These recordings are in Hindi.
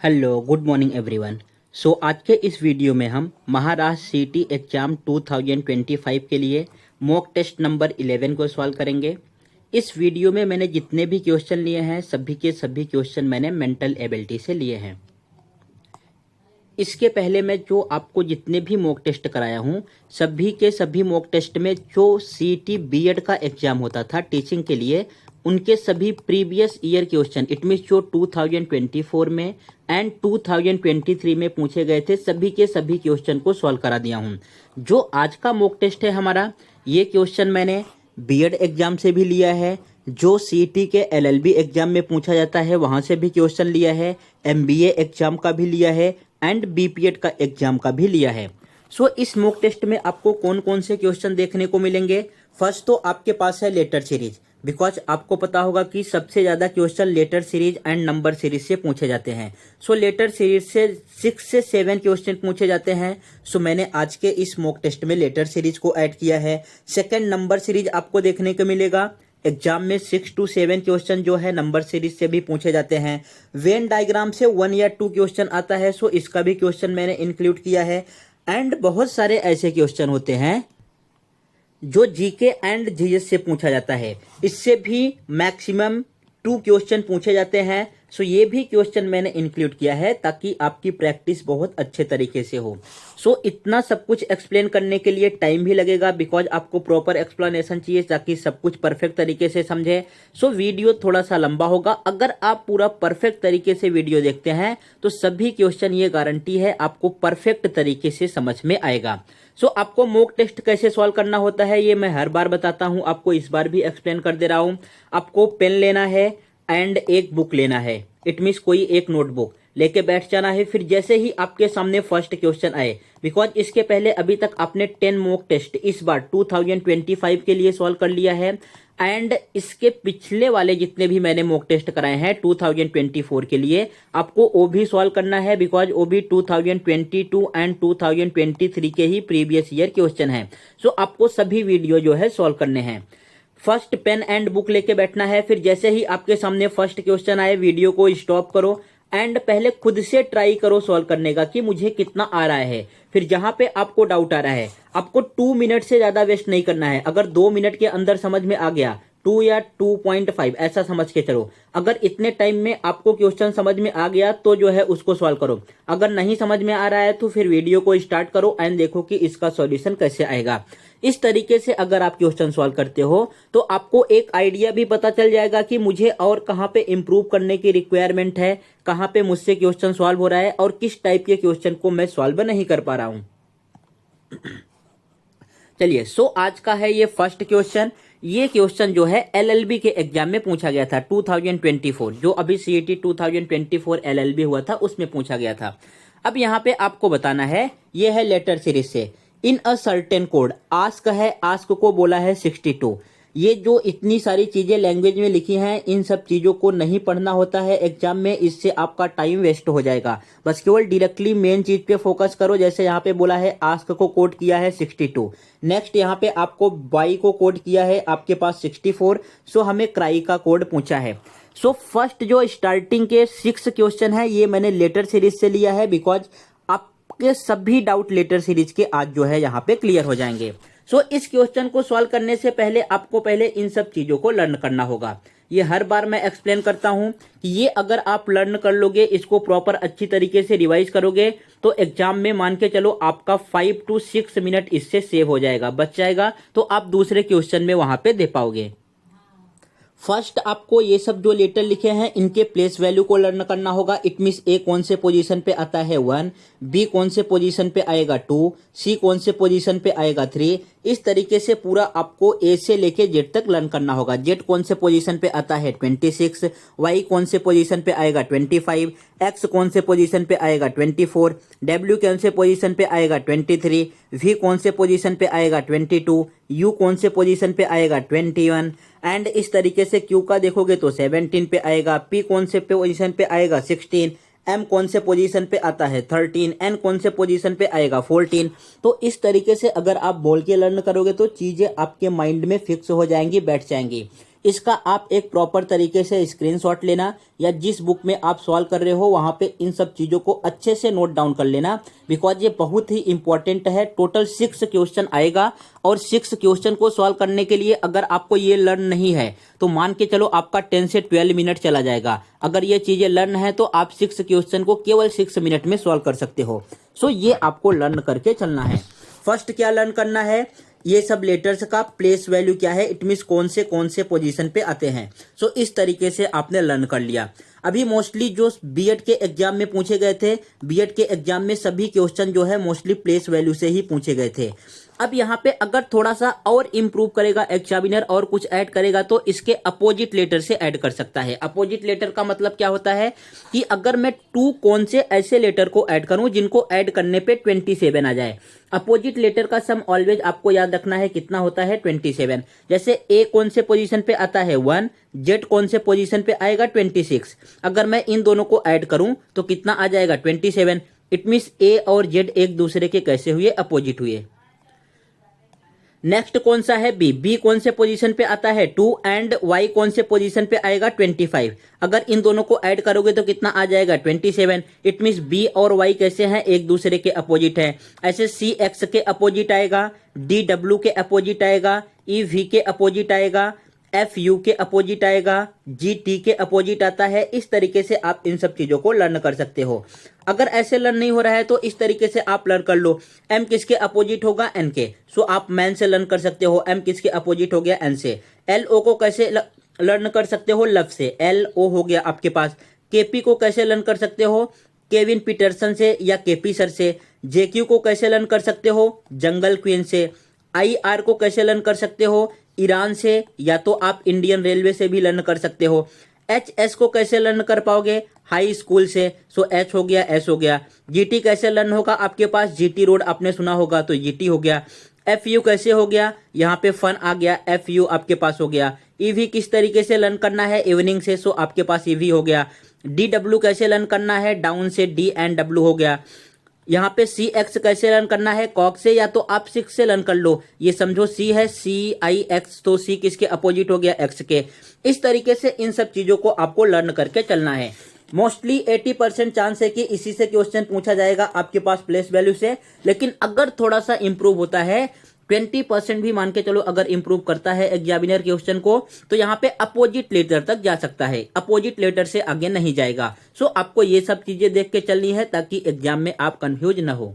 Hello good morning everyone. आज के इस वीडियो में हम महाराष्ट्र सीटी एग्जाम 2025 के लिए मॉक टेस्ट नंबर 11 को सॉल्व करेंगे। इस वीडियो में मैंने जितने भी क्वेश्चन लिए हैं सभी के सभी क्वेश्चन मैंने मेंटल एबिलिटी से लिए हैं। इसके पहले मैं जो आपको जितने भी मॉक टेस्ट कराया हूं सभी के सभी मॉक टेस्ट में जो सीटी बीएड का एग्जाम होता था टीचिंग के लिए उनके सभी previous year question it means जो 2024 में एंड 2023 में पूछे गए थे सभी के सभी क्वेश्चन को सॉल्व करा दिया हूं। जो आज का मॉक टेस्ट है हमारा ये क्वेश्चन मैंने बीएड एग्जाम से भी लिया है, जो सीटी के एलएलबी एग्जाम में पूछा जाता है वहां से भी क्वेश्चन लिया है, एमबीए एग्जाम का भी लिया है एंड बीपीएड का एग्जाम का भी लिया है। इस मॉक टेस्ट में आपको कौन कौन से क्वेश्चन देखने को मिलेंगे। फर्स्ट तो आपके पास है लेटर सीरीज, बिकॉज आपको पता होगा कि सबसे ज्यादा question letter series and number series से पूछे जाते हैं। लेटर सीरीज से 6 से 7 क्वेश्चन पूछे जाते हैं। मैंने आज के इस मॉक टेस्ट में लेटर सीरीज को ऐड किया है। सेकंड नंबर सीरीज आपको देखने को मिलेगा। एग्जाम में 6 to 7 क्वेश्चन जो है नंबर सीरीज से भी पूछे जाते हैं। वेन डायग्राम से 1 या 2 क्वेश्चन आता है, इसका भी क्वेश्चन मैंने इंक्लूड किया है। एंड बहुत सारे ऐसे क्वेश्चन होते हैं जो जीके एंड जीएस से पूछा जाता है, इससे भी मैक्सिमम 2 क्वेश्चन पूछे जाते हैं। ये भी क्वेश्चन मैंने इंक्लूड किया है ताकि आपकी प्रैक्टिस बहुत अच्छे तरीके से हो। इतना सब कुछ एक्सप्लेन करने के लिए टाइम भी लगेगा, बिकॉज आपको प्रॉपर एक्सप्लेनेशन चाहिए ताकि सब कुछ परफेक्ट तरीके से समझे। वीडियो थोड़ा सा लंबा होगा। अगर आप पूरा परफेक्ट तरीके से वीडियो देखते हैं तो सभी क्वेश्चन ये गारंटी है आपको परफेक्ट तरीके से समझ में आएगा। आपको मॉक टेस्ट कैसे सॉल्व करना होता है ये मैं हर बार बताता हूं, आपको इस बार भी एक्सप्लेन कर दे रहा हूं। आपको पेन लेना है एंड एक बुक लेना है, इट मीन्स कोई एक नोटबुक लेके बैठ जाना है। फिर जैसे ही आपके सामने फर्स्ट क्वेश्चन आए, बिकॉज इसके पहले अभी तक आपने 10 मॉक टेस्ट इस बार 2025 के लिए सॉल्व कर लिया है एंड इसके पिछले वाले जितने भी मैंने मॉक टेस्ट कराए हैं 2024 के लिए आपको वो भी सॉल्व करना है, बिकॉज वो भी 2022 एंड 2023 के ही प्रीवियस ईयर क्वेश्चन है। आपको सभी वीडियो जो है सॉल्व करने हैं। फर्स्ट पेन एंड बुक लेके बैठना है। फिर जैसे ही आपके सामने फर्स्ट क्वेश्चन आए वीडियो को स्टॉप करो एंड पहले खुद से ट्राई करो सॉल्व करने का कि मुझे कितना आ रहा है। फिर जहां पे आपको डाउट आ रहा है आपको 2 मिनट से ज्यादा वेस्ट नहीं करना है। अगर 2 मिनट के अंदर समझ में आ गया 2 या 2.5 ऐसा समझ के चलो। अगर इतने टाइम में आपको क्वेश्चन समझ में आ गया तो जो है उसको सॉल्व करो। अगर नहीं समझ में आ रहा है तो फिर वीडियो को स्टार्ट करो एंड देखो कि इसका सॉल्यूशन कैसे आएगा। इस तरीके से अगर आप क्वेश्चन सॉल्व करते हो तो आपको एक आइडिया भी पता चल जाएगा कि मुझे और कहां पे इंप्रूव करने की रिक्वायरमेंट है, कहां पे मुझसे क्वेश्चन सॉल्व हो रहा है और किस टाइप के क्वेश्चन को मैं सॉल्व नहीं कर पा रहा हूं। चलिए आज का है ये फर्स्ट क्वेश्चन। ये क्वेश्चन जो है एलएलबी के एग्जाम में पूछा गया था 2024, जो अभी सीईटी 2024 एलएलबी हुआ था उसमें पूछा गया था। अब यहाँ पे आपको बताना है, ये है लेटर सीरीज से इन अ सर्टेन कोड। आस्क है, आस्क को बोला है 62। ये जो इतनी सारी चीजें लैंग्वेज में लिखी हैं इन सब चीजों को नहीं पढ़ना होता है एग्जाम में, इससे आपका टाइम वेस्ट हो जाएगा। बस केवल डायरेक्टली मेन चीज पे फोकस करो। जैसे यहाँ पे बोला है आस्क को कोड किया है 62, नेक्स्ट यहाँ पे आपको बाई को कोड किया है आपके पास 64। हमें क्राई का कोड पूछा है। फर्स्ट जो स्टार्टिंग के 6 क्वेश्चन है ये मैंने लेटर सीरीज से लिया है, बिकॉज आपके सभी डाउट लेटर सीरीज के आज जो है यहाँ पे क्लियर हो जाएंगे। इस क्वेश्चन को सॉल्व करने से पहले आपको पहले इन सब चीजों को लर्न करना होगा। ये हर बार मैं एक्सप्लेन करता हूं कि ये अगर आप लर्न कर लोगे, इसको प्रॉपर अच्छी तरीके से रिवाइज करोगे तो एग्जाम में मान के चलो आपका 5 to 6 मिनट इससे सेव हो जाएगा, बच जाएगा, तो आप दूसरे क्वेश्चन में वहां पे दे पाओगे। फर्स्ट आपको ये सब जो लेटर लिखे हैं इनके प्लेस वैल्यू को लर्न करना होगा। इट मीन्स ए कौन से पोजीशन पे आता है 1, बी कौन से पोजीशन पे आएगा 2, सी कौन से पोजीशन पे आएगा 3। इस तरीके से पूरा आपको ए से लेके जेड तक लर्न करना होगा। जेड कौन से पोजीशन पे आता है 26, वाई कौन से पोजीशन पे आएगा 25, एक्स कौन से पोजीशन पे आएगा 24, डब्ल्यू कौन से पोजीशन पे आएगा 23, वी कौन से पोजीशन पे आएगा 22, यू कौन से पोजीशन पे आएगा 21 एंड इस तरीके से क्यू का देखोगे तो 17 पे आएगा, पी कौन से पोजीशन पे आएगा 16, एम कौन से पोजीशन पे आता है 13, एन कौन से पोजीशन पे आएगा 14। तो इस तरीके से अगर आप बोल के लर्न करोगे तो चीजें आपके माइंड में फिक्स हो जाएंगी, बैठ जाएंगी। इसका आप एक प्रॉपर तरीके से स्क्रीनशॉट लेना या जिस बुक में आप सॉल्व कर रहे हो वहां पे इन सब चीजों को अच्छे से नोट डाउन कर लेना, बिकॉज ये बहुत ही इंपॉर्टेंट है। टोटल 6 क्वेश्चन आएगा और 6 क्वेश्चन को सॉल्व करने के लिए अगर आपको ये लर्न नहीं है तो मान के चलो आपका 10 से 12 मिनट चला जाएगा। अगर ये चीजें लर्न है तो आप 6 क्वेश्चन को केवल 6 मिनट में सॉल्व कर सकते हो। सो ये आपको लर्न करके चलना है। फर्स्ट क्या लर्न करना है, ये सब लेटर्स का प्लेस वैल्यू क्या है, इट मीन्स कौन से पोजीशन पे आते हैं। सो इस तरीके से आपने लर्न कर लिया। अभी मोस्टली जो बीएड के एग्जाम में पूछे गए थे, बीएड के एग्जाम में सभी क्वेश्चन जो है मोस्टली प्लेस वैल्यू से ही पूछे गए थे। अब यहाँ पे अगर थोड़ा सा और इंप्रूव करेगा एग्जामिनर और कुछ ऐड करेगा तो इसके अपोजिट लेटर से ऐड कर सकता है। अपोजिट लेटर का मतलब क्या होता है कि अगर मैं 2 कौन से ऐसे लेटर को ऐड करूं जिनको ऐड करने पे 27 आ जाए। अपोजिट लेटर का सम ऑलवेज आपको याद रखना है कितना होता है 27। जैसे ए कौन से पोजीशन पे आता है 1, जेड कौन से पोजीशन पे आएगा 26। अगर मैं इन दोनों को ऐड करूं तो कितना आ जाएगा 27। इट मीन्स ए और जेड एक दूसरे के कैसे हुए, अपोजिट हुए। नेक्स्ट कौन सा है बी, बी कौन से पोजीशन पे आता है 2 एंड वाई कौन से पोजीशन पे आएगा 25। अगर इन दोनों को ऐड करोगे तो कितना आ जाएगा 27। इट मीन्स बी और वाई कैसे हैं, एक दूसरे के अपोजिट है। ऐसे सी एक्स के अपोजिट आएगा, डी डब्ल्यू के अपोजिट आएगा, ई वी के अपोजिट आएगा, एफ यू के अपोजिट आएगा, जी टी के अपोजिट आता है। इस तरीके से आप इन सब चीजों को लर्न कर सकते हो। अगर ऐसे लर्न नहीं हो रहा है तो इस तरीके से आप लर्न कर लो। एम किसके अपोजिट होगा, एन के। सो आप मैन से लर्न कर सकते हो, एम किसके अपोजिट हो गया, एन से। एल ओ को कैसे लर्न कर सकते हो, लव से, एल ओ हो गया आपके पास। केपी को कैसे लर्न कर सकते हो, केविन पीटरसन से या केपी सर से। जेक्यू को कैसे लर्न कर सकते हो, जंगल क्वीन से। आई आर को कैसे लर्न कर सकते हो, ईरान से, या तो आप इंडियन रेलवे से भी लर्न कर सकते हो। एच एस को कैसे लर्न कर पाओगे, हाई स्कूल से। सो एच हो गया, एस हो गया। जीटी कैसे लर्न होगा आपके पास, जीटी रोड आपने सुना होगा तो जीटी हो गया। एफ यू कैसे हो गया, यहाँ पे फन आ गया, एफ यू आपके पास हो गया। ईवी किस तरीके से लर्न करना है, इवनिंग से। सो आपके पास ईवी हो गया। डी डब्ल्यू कैसे लर्न करना है, डाउन से, डी एंड डब्ल्यू हो गया। यहाँ पे सी एक्स कैसे लर्न करना है, कॉक से, या तो आप 6 से लर्न कर लो। ये समझो सी है, सी आई एक्स, तो सी किसके अपोजिट हो गया, एक्स के। इस तरीके से इन सब चीजों को आपको लर्न करके चलना है। मोस्टली 80% चांस है कि इसी से क्वेश्चन पूछा जाएगा आपके पास प्लेस वैल्यू से। लेकिन अगर थोड़ा सा इंप्रूव होता है, 20% भी मान के चलो अगर इंप्रूव करता है एग्जामिनर क्वेश्चन को, तो यहाँ पे अपोजिट लेटर तक जा सकता है, अपोजिट लेटर से आगे नहीं जाएगा। सो आपको ये सब चीजें देख के चलनी है ताकि एग्जाम में आप कंफ्यूज ना हो।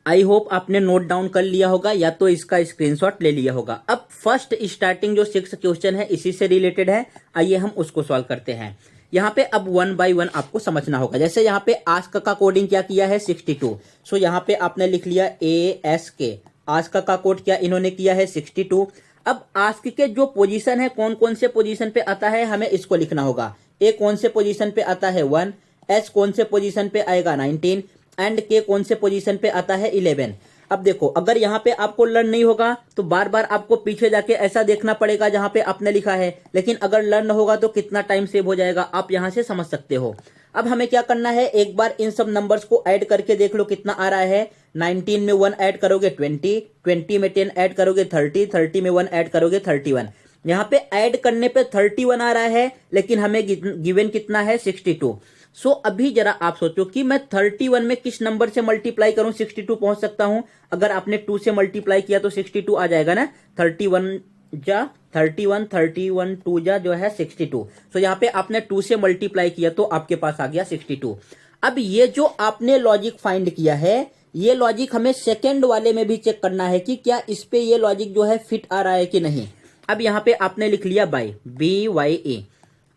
आई होप आपने नोट डाउन कर लिया होगा या तो इसका स्क्रीनशॉट ले लिया होगा। अब फर्स्ट स्टार्टिंग जो 6 क्वेश्चन है इसी से रिलेटेड है, आइए हम उसको सॉल्व करते हैं। यहाँ पे अब 1 बाय 1 आपको समझना होगा। जैसे यहाँ पे आस्क का कोडिंग क्या किया है 62। सो यहाँ पे आपने लिख लिया ASK। आस्क का कोड क्या इन्होंने किया है 62। अब आस्क के जो पोजीशन है, कौन कौन से पोजीशन पे आता है, हमें इसको लिखना होगा। ए कौन से पोजीशन पे आता है 1, एच कौन से पोजीशन पे आएगा 19 एंड के कौन से पोजीशन पे आता है 11। अब देखो, अगर यहाँ पे आपको लर्न नहीं होगा तो बार बार आपको पीछे जाके ऐसा देखना पड़ेगा जहां पे आपने लिखा है। लेकिन अगर लर्न होगा तो कितना टाइम सेव हो जाएगा, आप यहां से समझ सकते हो। अब हमें क्या करना है, एक बार इन सब नंबर्स को ऐड करके देख लो कितना आ रहा है। 19 में 1 ऐड करोगे 20, 20 में 10 ऐड करोगे 30, 30 में 1 ऐड करोगे 31। यहाँ पे ऐड करने पे 31 आ रहा है, लेकिन हमें गिवन कितना है 62। सो अभी जरा आप सोचो कि मैं 31 में किस नंबर से मल्टीप्लाई करूं 62 पहुंच सकता हूं। अगर आपने 2 से मल्टीप्लाई किया तो 62 आ जाएगा ना। 31 जा 31, 31 2 जा जो है 62। सो यहाँ पे आपने 2 से मल्टीप्लाई किया तो आपके पास आ गया 62। अब ये जो आपने लॉजिक फाइंड किया है, ये लॉजिक हमें सेकेंड वाले में भी चेक करना है कि क्या इस पे ये लॉजिक जो है फिट आ रहा है कि नहीं। अब यहाँ पे आपने लिख लिया बाय, BYA।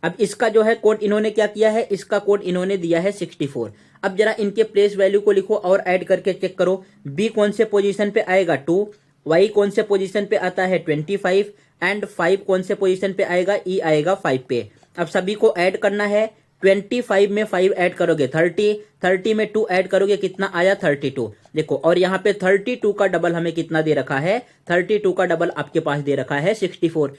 अब इसका जो है कोड इन्होंने क्या किया है, इसका कोड इन्होंने दिया है 64। अब जरा इनके प्लेस वैल्यू को लिखो और ऐड करके चेक करो। बी कौन से पोजीशन पे आएगा 2, वाई कौन से पोजीशन पे आता है 25 एंड 5 कौन से पोजीशन पे आएगा, ई आएगा 5 पे। अब सभी को ऐड करना है। 25 में 5 ऐड करोगे 30, 30 में 2 ऐड करोगे कितना आया 32। देखो, और यहाँ पे 32 का डबल हमें कितना दे रखा है, 32 का डबल आपके पास दे रखा है 64।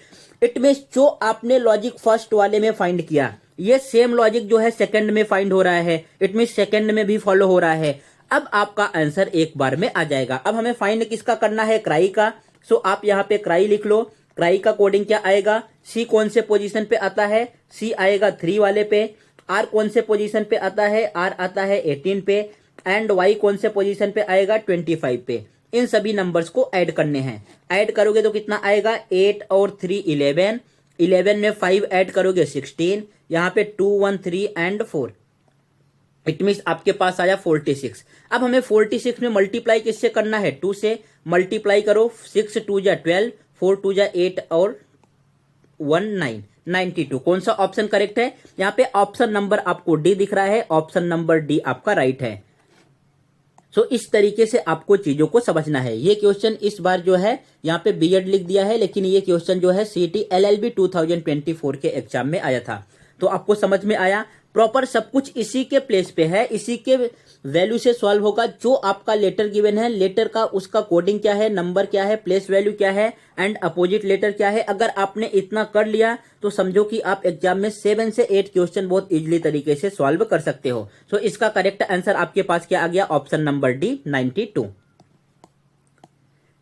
इट मीन्स जो आपने लॉजिक फर्स्ट वाले में फाइंड किया, ये सेम लॉजिक जो है सेकंड में फाइंड हो रहा है। इट मीन्स सेकंड में भी फॉलो हो रहा है। अब आपका आंसर एक बार में आ जाएगा। अब हमें फाइंड किसका करना है, क्राई का। सो आप यहाँ पे क्राई लिख लो। क्राई का कोडिंग क्या आएगा, सी कौन से पोजीशन पे आता है, सी आएगा 3 वाले पे, आर कौन से पोजीशन पे आता है, आर आता है 18 पे, एंड वाई कौन से पोजीशन पे आएगा 25 पे। इन सभी नंबर्स को ऐड करने हैं। ऐड करोगे तो कितना आएगा, 8 और 3 11, 11 में 5 ऐड करोगे 16, यहाँ पे 2 1 3 एंड 4, इट मीन्स आपके पास आया 46। अब हमें 46 में मल्टीप्लाई किससे करना है, 2 से मल्टीप्लाई करो, 6 2 जा 12, 4 2 जा 8 और 1 9, 92। कौन सा ऑप्शन करेक्ट है, यहाँ पे ऑप्शन नंबर आपको डी दिख रहा है, ऑप्शन नंबर डी आपका राइट है। सो इस तरीके से आपको चीजों को समझना है। ये क्वेश्चन इस बार जो है यहाँ पे बीएड लिख दिया है, लेकिन ये क्वेश्चन जो है सीटी एलएलबी 2024 के एग्जाम में आया था। तो आपको समझ में आया, प्रॉपर सब कुछ इसी के प्लेस पे है, इसी के वैल्यू से सॉल्व होगा। जो आपका लेटर गिवन है, लेटर का उसका कोडिंग क्या है, नंबर क्या है, प्लेस वैल्यू क्या है एंड अपोजिट लेटर क्या है। अगर आपने इतना कर लिया तो समझो कि आप एग्जाम में 7 से 8 क्वेश्चन बहुत इजीली तरीके से सॉल्व कर सकते हो। सो इसका करेक्ट आंसर आपके पास क्या आ गया, option number D 92।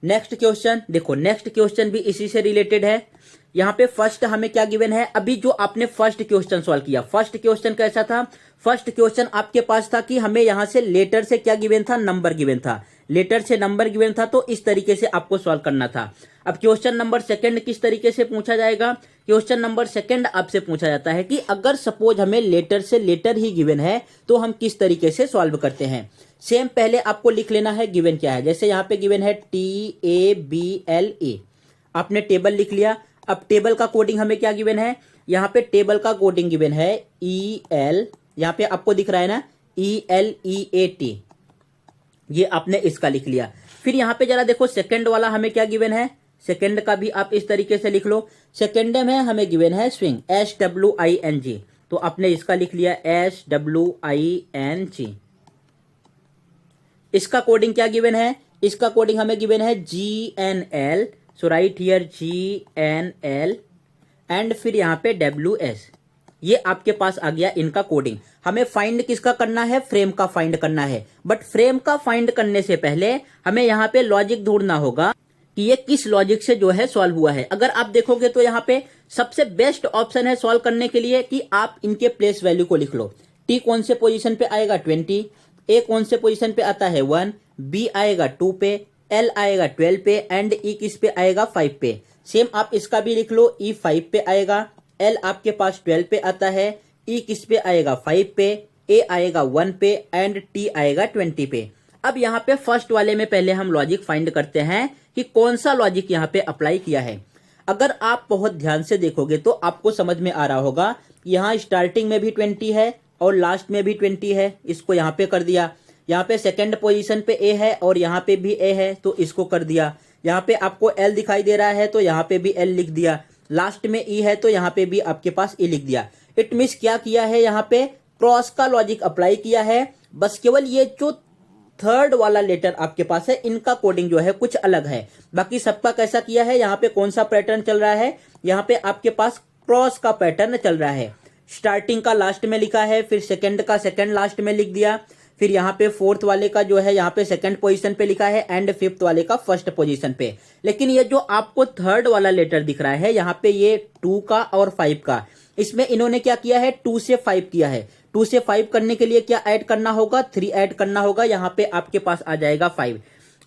Next question देखो, नेक्स्ट क्वेश्चन भी इसी से रिलेटेड है। यहाँ पे फर्स्ट हमें क्या गिवन है, अभी जो आपने फर्स्ट क्वेश्चन सॉल्व किया, फर्स्ट क्वेश्चन कैसा था, फर्स्ट क्वेश्चन आपके पास था कि हमें यहां से लेटर से क्या गिवन था, नंबर गिवन था, लेटर से नंबर गिवन था, तो इस तरीके से आपको सॉल्व करना था। अब क्वेश्चन नंबर सेकंड किस तरीके से पूछा जाएगा, क्वेश्चन नंबर सेकंड आपसे पूछा जाता है कि अगर सपोज हमें लेटर से लेटर ही गिवन है तो हम किस तरीके से सॉल्व करते हैं। सेम पहले आपको लिख लेना है गिवन क्या है। जैसे यहाँ पे गिवन है TABLE, आपने टेबल लिख लिया। अब टेबल का कोडिंग हमें क्या गिवन है, यहाँ पे टेबल का कोडिंग गिवन है EL, यहाँ पे आपको दिख रहा है ना ELEAT, ये आपने इसका लिख लिया। फिर यहाँ पे जरा देखो सेकंड वाला हमें क्या गिवन है, सेकंड का भी आप इस तरीके से लिख लो। सेकंड में हमें गिवन है स्विंग, SWING, तो आपने इसका लिख लिया SWING। इसका कोडिंग क्या गिवन है, इसका कोडिंग हमें गिवन है GNL, so right here GNL and फिर यहाँ पे WS। ये आपके पास आ गया इनका कोडिंग। हमें फाइंड किसका करना है, फ्रेम का फाइंड करना है। बट फ्रेम का फाइंड करने से पहले हमें यहाँ पे लॉजिक ढूंढना होगा कि ये किस लॉजिक से जो है सॉल्व हुआ है। अगर आप देखोगे तो यहाँ पे सबसे बेस्ट ऑप्शन है सॉल्व करने के लिए कि आप इनके प्लेस वैल्यू को लिख लो। T कौन से पोजीशन पे आएगा 20, A कौन से पोजीशन पे आता है 1, B आएगा 2 पे, L आएगा 12 पे एंड E किस पे आएगा 5 पे। सेम आप इसका भी लिख लो, E 5 पे आएगा, L आपके पास 12 पे आता है, E किस पे आएगा 5 पे, A आएगा 1 पे एंड T आएगा 20 पे। अब यहाँ पे फर्स्ट वाले में पहले हम लॉजिक फाइंड करते हैं कि कौन सा लॉजिक यहाँ पे अप्लाई किया है। अगर आप बहुत ध्यान से देखोगे तो आपको समझ में आ रहा होगा, यहाँ स्टार्टिंग में भी 20 है और लास्ट में भी 20 है, इसको यहाँ पे कर दिया। यहाँ पे सेकंड पोजीशन पे A है और यहाँ पे भी A है, तो इसको कर दिया। यहाँ पे आपको L दिखाई दे रहा है तो यहाँ पे भी L लिख दिया। लास्ट में E है तो यहाँ पे भी आपके पास E लिख दिया। इट मीन्स क्या किया है, यहाँ पे क्रॉस का लॉजिक अप्लाई किया है। बस केवल ये जो थर्ड वाला लेटर आपके पास है इनका कोडिंग जो है कुछ अलग है, बाकी सबका कैसा किया है। यहाँ पे कौन सा पैटर्न चल रहा है, यहाँ पे आपके पास क्रॉस का पैटर्न चल रहा है। स्टार्टिंग का लास्ट में लिखा है, फिर सेकंड का सेकंड लास्ट में लिख दिया, फिर यहाँ पे फोर्थ वाले का जो है यहाँ पे सेकंड पोजीशन पे लिखा है एंड फिफ्थ वाले का फर्स्ट पोजीशन पे। लेकिन ये जो आपको थर्ड वाला लेटर दिख रहा है यहाँ पे ये 2 का और 5 का, इसमें इन्होंने क्या किया है 2 से 5 किया है। 2 से 5 करने के लिए क्या ऐड करना होगा, 3 ऐड करना होगा, यहाँ पे आपके पास आ जाएगा 5।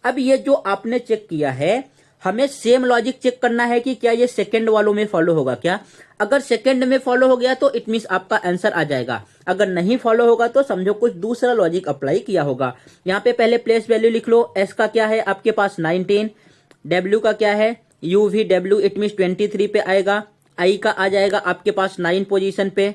अब ये जो आपने चेक किया है, हमें सेम लॉजिक चेक करना है कि क्या ये सेकंड वालों में फॉलो होगा क्या। अगर सेकंड में फॉलो हो गया तो इट मीन्स आपका आंसर आ जाएगा, अगर नहीं फॉलो होगा तो समझो कुछ दूसरा लॉजिक अप्लाई किया होगा। यहाँ पे पहले प्लेस वैल्यू लिख लो। S का क्या है आपके पास 19, W का क्या है UVW, इट मीन्स 23 पे आएगा। I का आ जाएगा आपके पास 9 पोजीशन पे,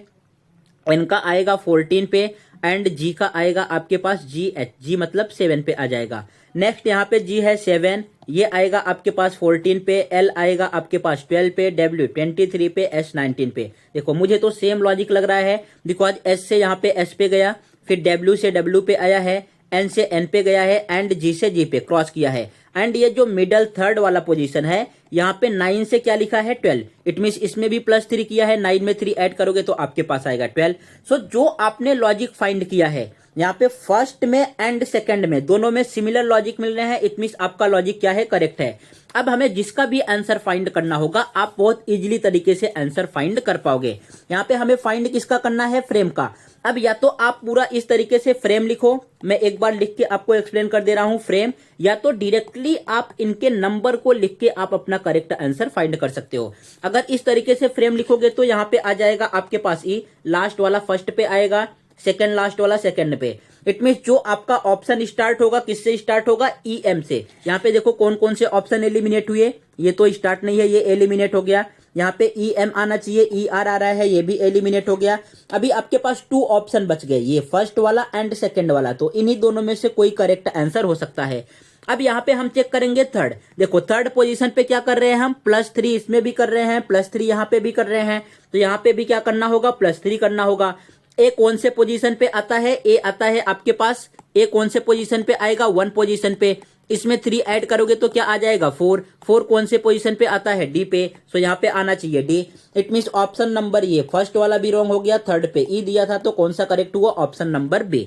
N का आएगा 14 पे एंड G का आएगा आपके पास G मतलब 7 पे आ जाएगा। नेक्स्ट यहाँ पे G है 7, ये आएगा आपके पास 14 पे, L आएगा आपके पास 12 पे, W 23 पे, S 19 पे। देखो मुझे तो सेम लॉजिक लग रहा है, बिकॉज S से यहाँ पे S पे गया, फिर W से W पे आया है, N से N पे गया है एंड G से G पे क्रॉस किया है। एंड ये जो मिडल थर्ड वाला पोजीशन है यहाँ पे 9 से क्या लिखा है 12, इट मीन्स इसमें भी +3 किया है, 9 में 3 ऐड करोगे तो आपके पास आएगा 12। सो जो आपने लॉजिक फाइंड किया है यहाँ पे फर्स्ट में एंड सेकंड में दोनों में सिमिलर लॉजिक मिल रहे हैं, इट मींस आपका लॉजिक क्या है, करेक्ट है। अब हमें जिसका भी आंसर फाइंड करना होगा आप बहुत इजीली तरीके से आंसर फाइंड कर पाओगे। यहाँ पे हमें फाइंड किसका करना है, फ्रेम का। अब या तो आप पूरा इस तरीके से फ्रेम लिखो, मैं एक बार लिख के आपको एक्सप्लेन कर दे रहा हूं फ्रेम, या तो डायरेक्टली आप इनके नंबर को लिख के आप अपना करेक्ट आंसर फाइंड कर सकते हो। अगर इस तरीके से फ्रेम लिखोगे तो यहाँ पे आ जाएगा आपके पास ई, लास्ट वाला फर्स्ट पे आएगा, सेकंड लास्ट वाला सेकंड पे। इट मीन जो आपका ऑप्शन स्टार्ट होगा किससे स्टार्ट होगा, ई एम से। यहाँ पे देखो कौन कौन से ऑप्शन एलिमिनेट हुए, ये तो स्टार्ट नहीं है, ये एलिमिनेट हो गया। यहाँ पे ई एम आना चाहिए, ई आर आ रहा है, ये भी एलिमिनेट हो गया। अभी आपके पास 2 ऑप्शन बच गए, ये फर्स्ट वाला एंड सेकंड वाला, तो इन्हीं दोनों में से कोई करेक्ट आंसर हो सकता है। अब यहाँ पे हम चेक करेंगे थर्ड। देखो थर्ड पोजीशन पे क्या कर रहे हैं हम, +3 इसमें भी कर रहे हैं, +3 यहाँ पे भी कर रहे हैं, तो यहाँ पे भी क्या करना होगा, +3 करना होगा। ए कौन से पोजीशन पे आता है, ए आता है आपके पास, ए कौन से पोजीशन पे आएगा, 1 पोजीशन पे। इसमें 3 ऐड करोगे तो क्या आ जाएगा, 4 कौन से पोजीशन पे आता है, डी पे, सो यहाँ पे आना चाहिए D. It means option number ये फर्स्ट वाला भी रॉन्ग हो गया, थर्ड पे ई दिया था तो कौन सा करेक्ट हुआ, ऑप्शन नंबर बी।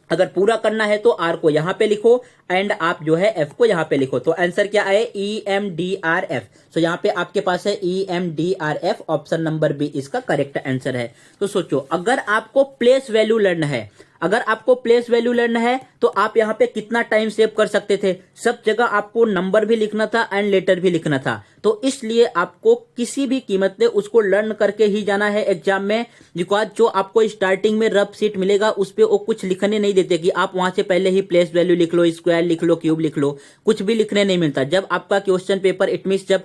अगर पूरा करना है तो आर को यहाँ पे लिखो एंड आप जो है एफ को यहाँ पे लिखो, तो आंसर क्या आए, EMDRF। सो यहाँ पे आपके पास है EMDRF, ऑप्शन नंबर बी इसका करेक्ट आंसर है। तो सोचो अगर आपको प्लेस वैल्यू लर्न है, अगर आपको प्लेस वैल्यू लर्न है तो आप यहाँ पे कितना टाइम सेव कर सकते थे, सब जगह आपको नंबर भी लिखना था एंड लेटर भी लिखना था, तो इसलिए आपको किसी भी कीमत पे उसको लर्न करके ही जाना है एग्जाम में। बिकॉज जो आपको स्टार्टिंग में रफ सीट मिलेगा उस पे वो कुछ लिखने नहीं देते कि आप वहां से पहले ही प्लेस वैल्यू लिख लो, स्क्वायर लिख लो, क्यूब लिख लो, कुछ भी लिखने नहीं मिलता। जब आपका क्वेश्चन पेपर, इट मींस जब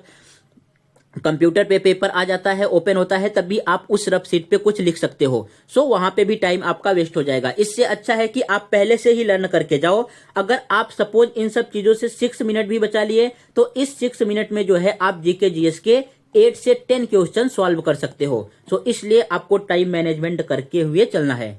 कंप्यूटर पे पेपर आ जाता है, ओपन होता है, तब भी आप उस रफ सीट पे कुछ लिख सकते हो। सो वहां पे भी टाइम आपका वेस्ट हो जाएगा। इससे अच्छा है कि आप पहले से ही लर्न करके जाओ। अगर आप सपोज इन सब चीजों से 6 मिनट भी बचा लिए तो इस 6 मिनट में जो है आप जीके जीएस के 8 से 10 क्वेश्चन सॉल्व कर सकते हो। सो इसलिए आपको टाइम मैनेजमेंट करके हुए चलना है।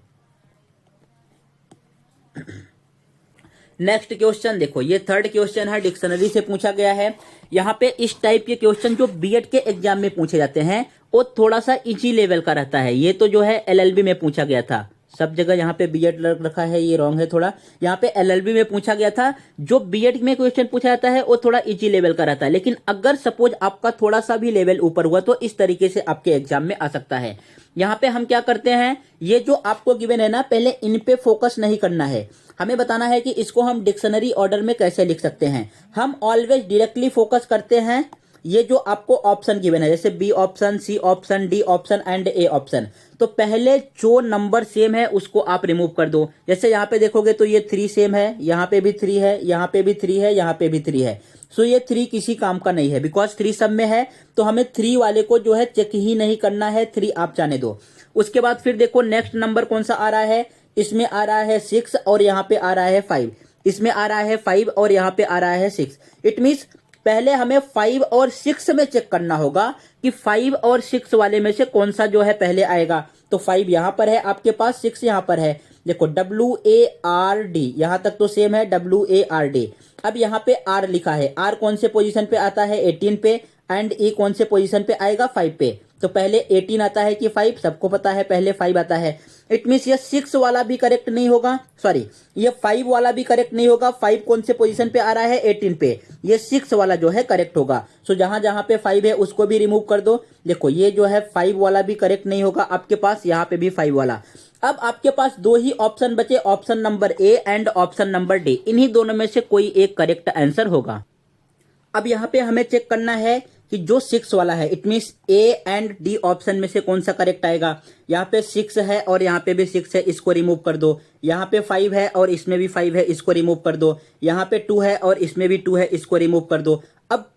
नेक्स्ट क्वेश्चन देखो, ये थर्ड क्वेश्चन है, डिक्शनरी से पूछा गया है। यहाँ पे इस टाइप के क्वेश्चन जो बीएड के एग्जाम में पूछे जाते हैं वो थोड़ा सा इजी लेवल का रहता है। ये तो जो है एलएलबी में पूछा गया था, सब जगह यहाँ पे बीएड रखा है, ये रॉन्ग है थोड़ा। यहाँ पे एलएलबी में पूछा गया था। जो बीएड में क्वेश्चन पूछा जाता है वो थोड़ा इजी लेवल का रहता है, लेकिन अगर सपोज आपका थोड़ा सा भी लेवल ऊपर हुआ तो इस तरीके से आपके एग्जाम में आ सकता है। यहाँ पे हम क्या करते हैं, ये जो आपको गिवन है ना, पहले इन पे फोकस नहीं करना है, हमें बताना है कि इसको हम डिक्शनरी ऑर्डर में कैसे लिख सकते हैं। हम ऑलवेज डायरेक्टली फोकस करते हैं ये जो आपको ऑप्शन गिवन है, जैसे B option, C option, D option and A option, तो पहले जो नंबर सेम है उसको आप रिमूव कर दो। जैसे यहाँ पे देखोगे तो ये 3 सेम है, यहाँ पे भी 3 है, यहाँ पे भी 3 है, यहाँ पे भी 3 है। सो ये 3 किसी काम का नहीं है, बिकॉज 3 सब में है, तो हमें 3 वाले को जो है चेक ही नहीं करना है, 3 आप जाने दो। उसके बाद फिर देखो नेक्स्ट नंबर कौन सा आ रहा है, इसमें आ रहा है 6 और यहाँ पे आ रहा है 5, इसमें आ रहा है 5 और यहाँ पे आ रहा है 6। इट मीन्स पहले हमें 5 और 6 में चेक करना होगा कि 5 और 6 वाले में से कौन सा जो है पहले आएगा। तो 5 यहाँ पर है आपके पास, 6 यहाँ पर है। देखो WARD यहाँ तक तो सेम है, WARD। अब यहाँ पे R लिखा है, R कौन से पोजीशन पे आता है, 18 पे, एंड E कौन से पोजीशन पे आएगा, 5 पे। तो पहले 18 आता है कि 5, सबको पता है पहले 5 आता है। इट मीन्स ये 6 वाला भी करेक्ट नहीं होगा, सॉरी ये 5 वाला भी करेक्ट नहीं होगा। 5 कौन से पोजीशन पे आ रहा है, 18 पे, ये 6 वाला जो है करेक्ट होगा। सो जहां जहां पे 5 है उसको भी रिमूव कर दो। देखो ये जो है 5 वाला भी करेक्ट नहीं होगा आपके पास, यहाँ पे भी 5 वाला। अब आपके पास 2 ही ऑप्शन बचे, option number A and option number D, इन्हीं दोनों में से कोई एक करेक्ट आंसर होगा। अब यहाँ पे हमें चेक करना है कि जो 6 वाला है, it means A and D option में से कौन सा करेक्ट आएगा। यहाँ पे 6 है और यहाँ पे भी 6 है, इसको रिमूव कर दो। यहाँ पे 5 है और इसमें भी 5 है, इसको रिमूव कर दो। यहाँ पे 2 है और इसमें भी 2 है, इसको रिमूव कर दो। अब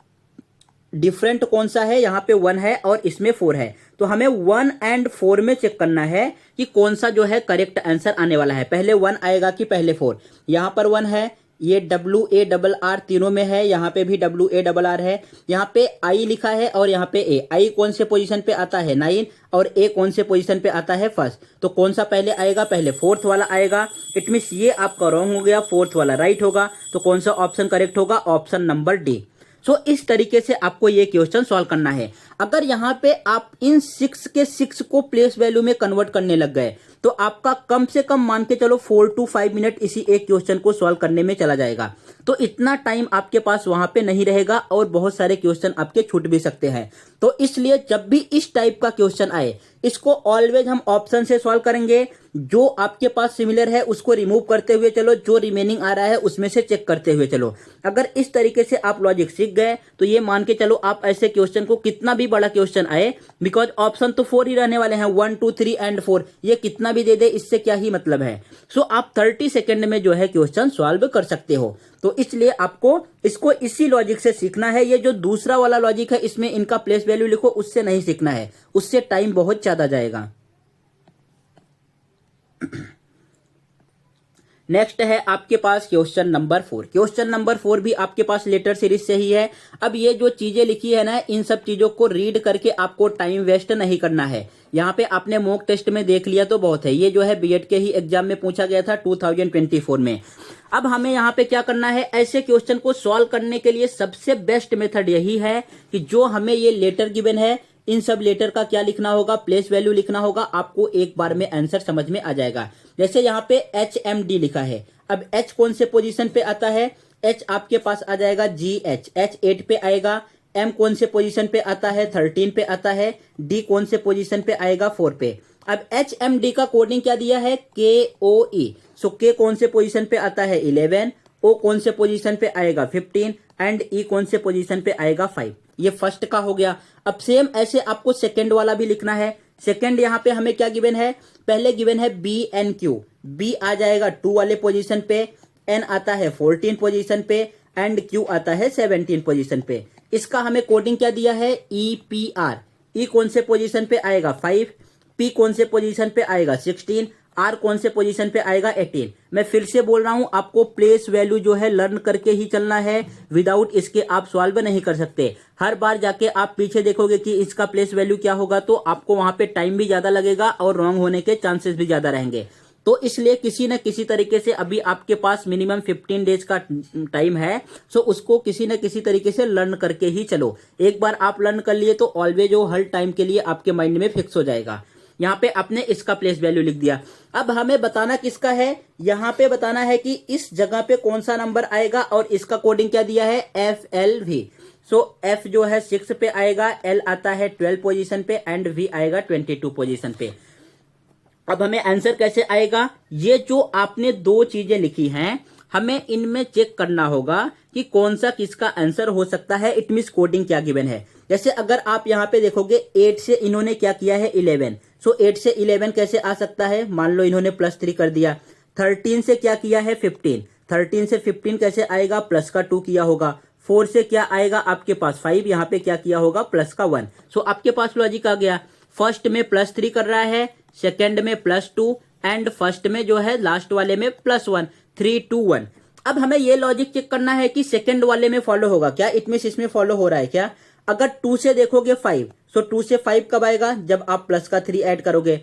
डिफरेंट कौन सा है, यहाँ पे 1 है और इसमें 4 है, तो हमें 1 एंड 4 में चेक करना है कि कौन सा जो है करेक्ट आंसर आने वाला है। पहले 1 आएगा कि पहले 4। यहाँ पर 1 है, ये WARR तीनों में है, यहाँ पे भी WARR है, यहाँ पे I लिखा है और यहाँ पे A। I कौन से पोजीशन पे आता है, 9, और A कौन से पोजीशन पे आता है, 1st। तो कौन सा पहले आएगा, पहले 4th वाला आएगा। इट मीन्स ये आपका रॉन्ग हो गया, 4th वाला राइट होगा। तो कौन सा ऑप्शन करेक्ट होगा, ऑप्शन नंबर डी। सो इस तरीके से आपको ये क्वेश्चन सॉल्व करना है। अगर यहाँ पे आप इन 6 के 6 को प्लेस वैल्यू में कन्वर्ट करने लग गए तो आपका कम से कम मान के चलो 4 to 5 मिनट इसी एक क्वेश्चन को सॉल्व करने में चला जाएगा। तो इतना टाइम आपके पास वहां पे नहीं रहेगा और बहुत सारे क्वेश्चन आपके छूट भी सकते हैं। तो इसलिए जब भी इस टाइप का क्वेश्चन आए इसको ऑलवेज हम ऑप्शन से सॉल्व करेंगे। जो आपके पास सिमिलर है उसको रिमूव करते हुए चलो, जो रिमेनिंग आ रहा है उसमें से चेक करते हुए चलो। अगर इस तरीके से आप लॉजिक सीख गए तो ये मान के चलो आप ऐसे क्वेश्चन को, कितना भी बड़ा क्वेश्चन आए, बिकॉज ऑप्शन तो 4 ही रहने वाले हैं, 1 2 3 एंड 4, ये कितना भी दे दे इससे क्या ही मतलब है। सो आप 30 सेकेंड में जो है क्वेश्चन सॉल्व कर सकते हो। तो इसलिए आपको इसको इसी लॉजिक से सीखना है। ये जो दूसरा वाला लॉजिक है इसमें इनका प्लेस वैल्यू लिखो, उससे नहीं सीखना है, उससे टाइम बहुत ज्यादा जाएगा। नेक्स्ट है आपके पास क्वेश्चन नंबर 4। क्वेश्चन नंबर 4 भी आपके पास लेटर सीरीज से ही है। अब ये जो चीजें लिखी है ना, इन सब चीजों को रीड करके आपको टाइम वेस्ट नहीं करना है। यहाँ पे आपने मॉक टेस्ट में देख लिया तो बहुत है, ये जो है बीएड के ही एग्जाम में पूछा गया था 2024 में। अब हमें यहाँ पे क्या करना है, ऐसे क्वेश्चन को सॉल्व करने के लिए सबसे बेस्ट मेथड यही है कि जो हमें ये लेटर गिवन है, इन सब लेटर का क्या लिखना होगा, प्लेस वैल्यू लिखना होगा, आपको एक बार में आंसर समझ में आ जाएगा। जैसे यहाँ पे HMD लिखा है, अब H कौन से पोजीशन पे आता है, H आपके पास आ जाएगा GH, H 8 पे आएगा। M कौन से पोजीशन पे आता है, 13 पे आता है। D कौन से पोजीशन पे आएगा, 4 पे। अब HMD का कोडिंग क्या दिया है, KOE। सो K कौन से पोजीशन पे आता है, 11, O कौन से पोजीशन पे आएगा, 15 एंड E कौन से पोजीशन पे आएगा, 5। ये फर्स्ट का हो गया। अब सेम ऐसे आपको सेकंड वाला भी लिखना है। सेकंड यहाँ पे हमें क्या गिवन है, पहले गिवन है BNQ, B आ जाएगा 2 वाले पोजीशन पे, N आता है 14 पोजीशन पे एंड Q आता है 17 पोजीशन पे। इसका हमें कोडिंग क्या दिया है, EPR। E कौन से पोजीशन पे आएगा, 5, P कौन से पोजीशन पे आएगा, 16, R कौन से पोजीशन पे आएगा, 18। मैं फिर से बोल रहा हूं, आपको प्लेस वैल्यू जो है लर्न करके ही चलना है, विदाउट इसके आप सॉल्व नहीं कर सकते। हर बार जाके आप पीछे देखोगे कि इसका प्लेस वैल्यू क्या होगा तो आपको वहां पे टाइम भी ज्यादा लगेगा और रॉन्ग होने के चांसेस भी ज्यादा रहेंगे। तो इसलिए किसी न किसी तरीके से, अभी आपके पास मिनिमम 15 डेज का टाइम है, सो उसको किसी न किसी तरीके से लर्न करके ही चलो। एक बार आप लर्न कर लिए तो ऑलवेज वो हर टाइम के लिए आपके माइंड में फिक्स हो जाएगा। यहाँ पे आपने इसका प्लेस वैल्यू लिख दिया। अब हमें बताना किसका है, यहाँ पे बताना है कि इस जगह पे कौन सा नंबर आएगा और इसका कोडिंग क्या दिया है, FLV। सो F जो है 6 पे आएगा, L आता है 12 पोजीशन पे एंड V आएगा 22 पोजीशन पे। अब हमें आंसर कैसे आएगा, ये जो आपने 2 चीजें लिखी हैं हमें इनमें चेक करना होगा कि कौन सा किसका आंसर हो सकता है। इट मींस कोडिंग क्या गिवन है। जैसे अगर आप यहाँ पे देखोगे 8 से इन्होंने क्या किया है, 11। सो 8 से 11 कैसे आ सकता है, मान लो इन्होंने +3 कर दिया। 13 से क्या किया है, 15। 13 से 15 कैसे आएगा, प्लस का 2 किया होगा। 4 से क्या आएगा आपके पास, 5। यहाँ पे क्या किया होगा, प्लस का 1। सो आपके पास लॉजिक आ गया। फर्स्ट में +3 कर रहा है, सेकेंड में +2 एंड फर्स्ट में जो है लास्ट वाले में +1, 3 2 1। अब हमें ये लॉजिक चेक करना है कि सेकंड वाले में फॉलो होगा क्या, इट मींस इसमें फॉलो हो रहा है क्या। अगर 2 से देखोगे 5, सो 2 से 5 कब आएगा, जब आप प्लस का 3 ऐड करोगे।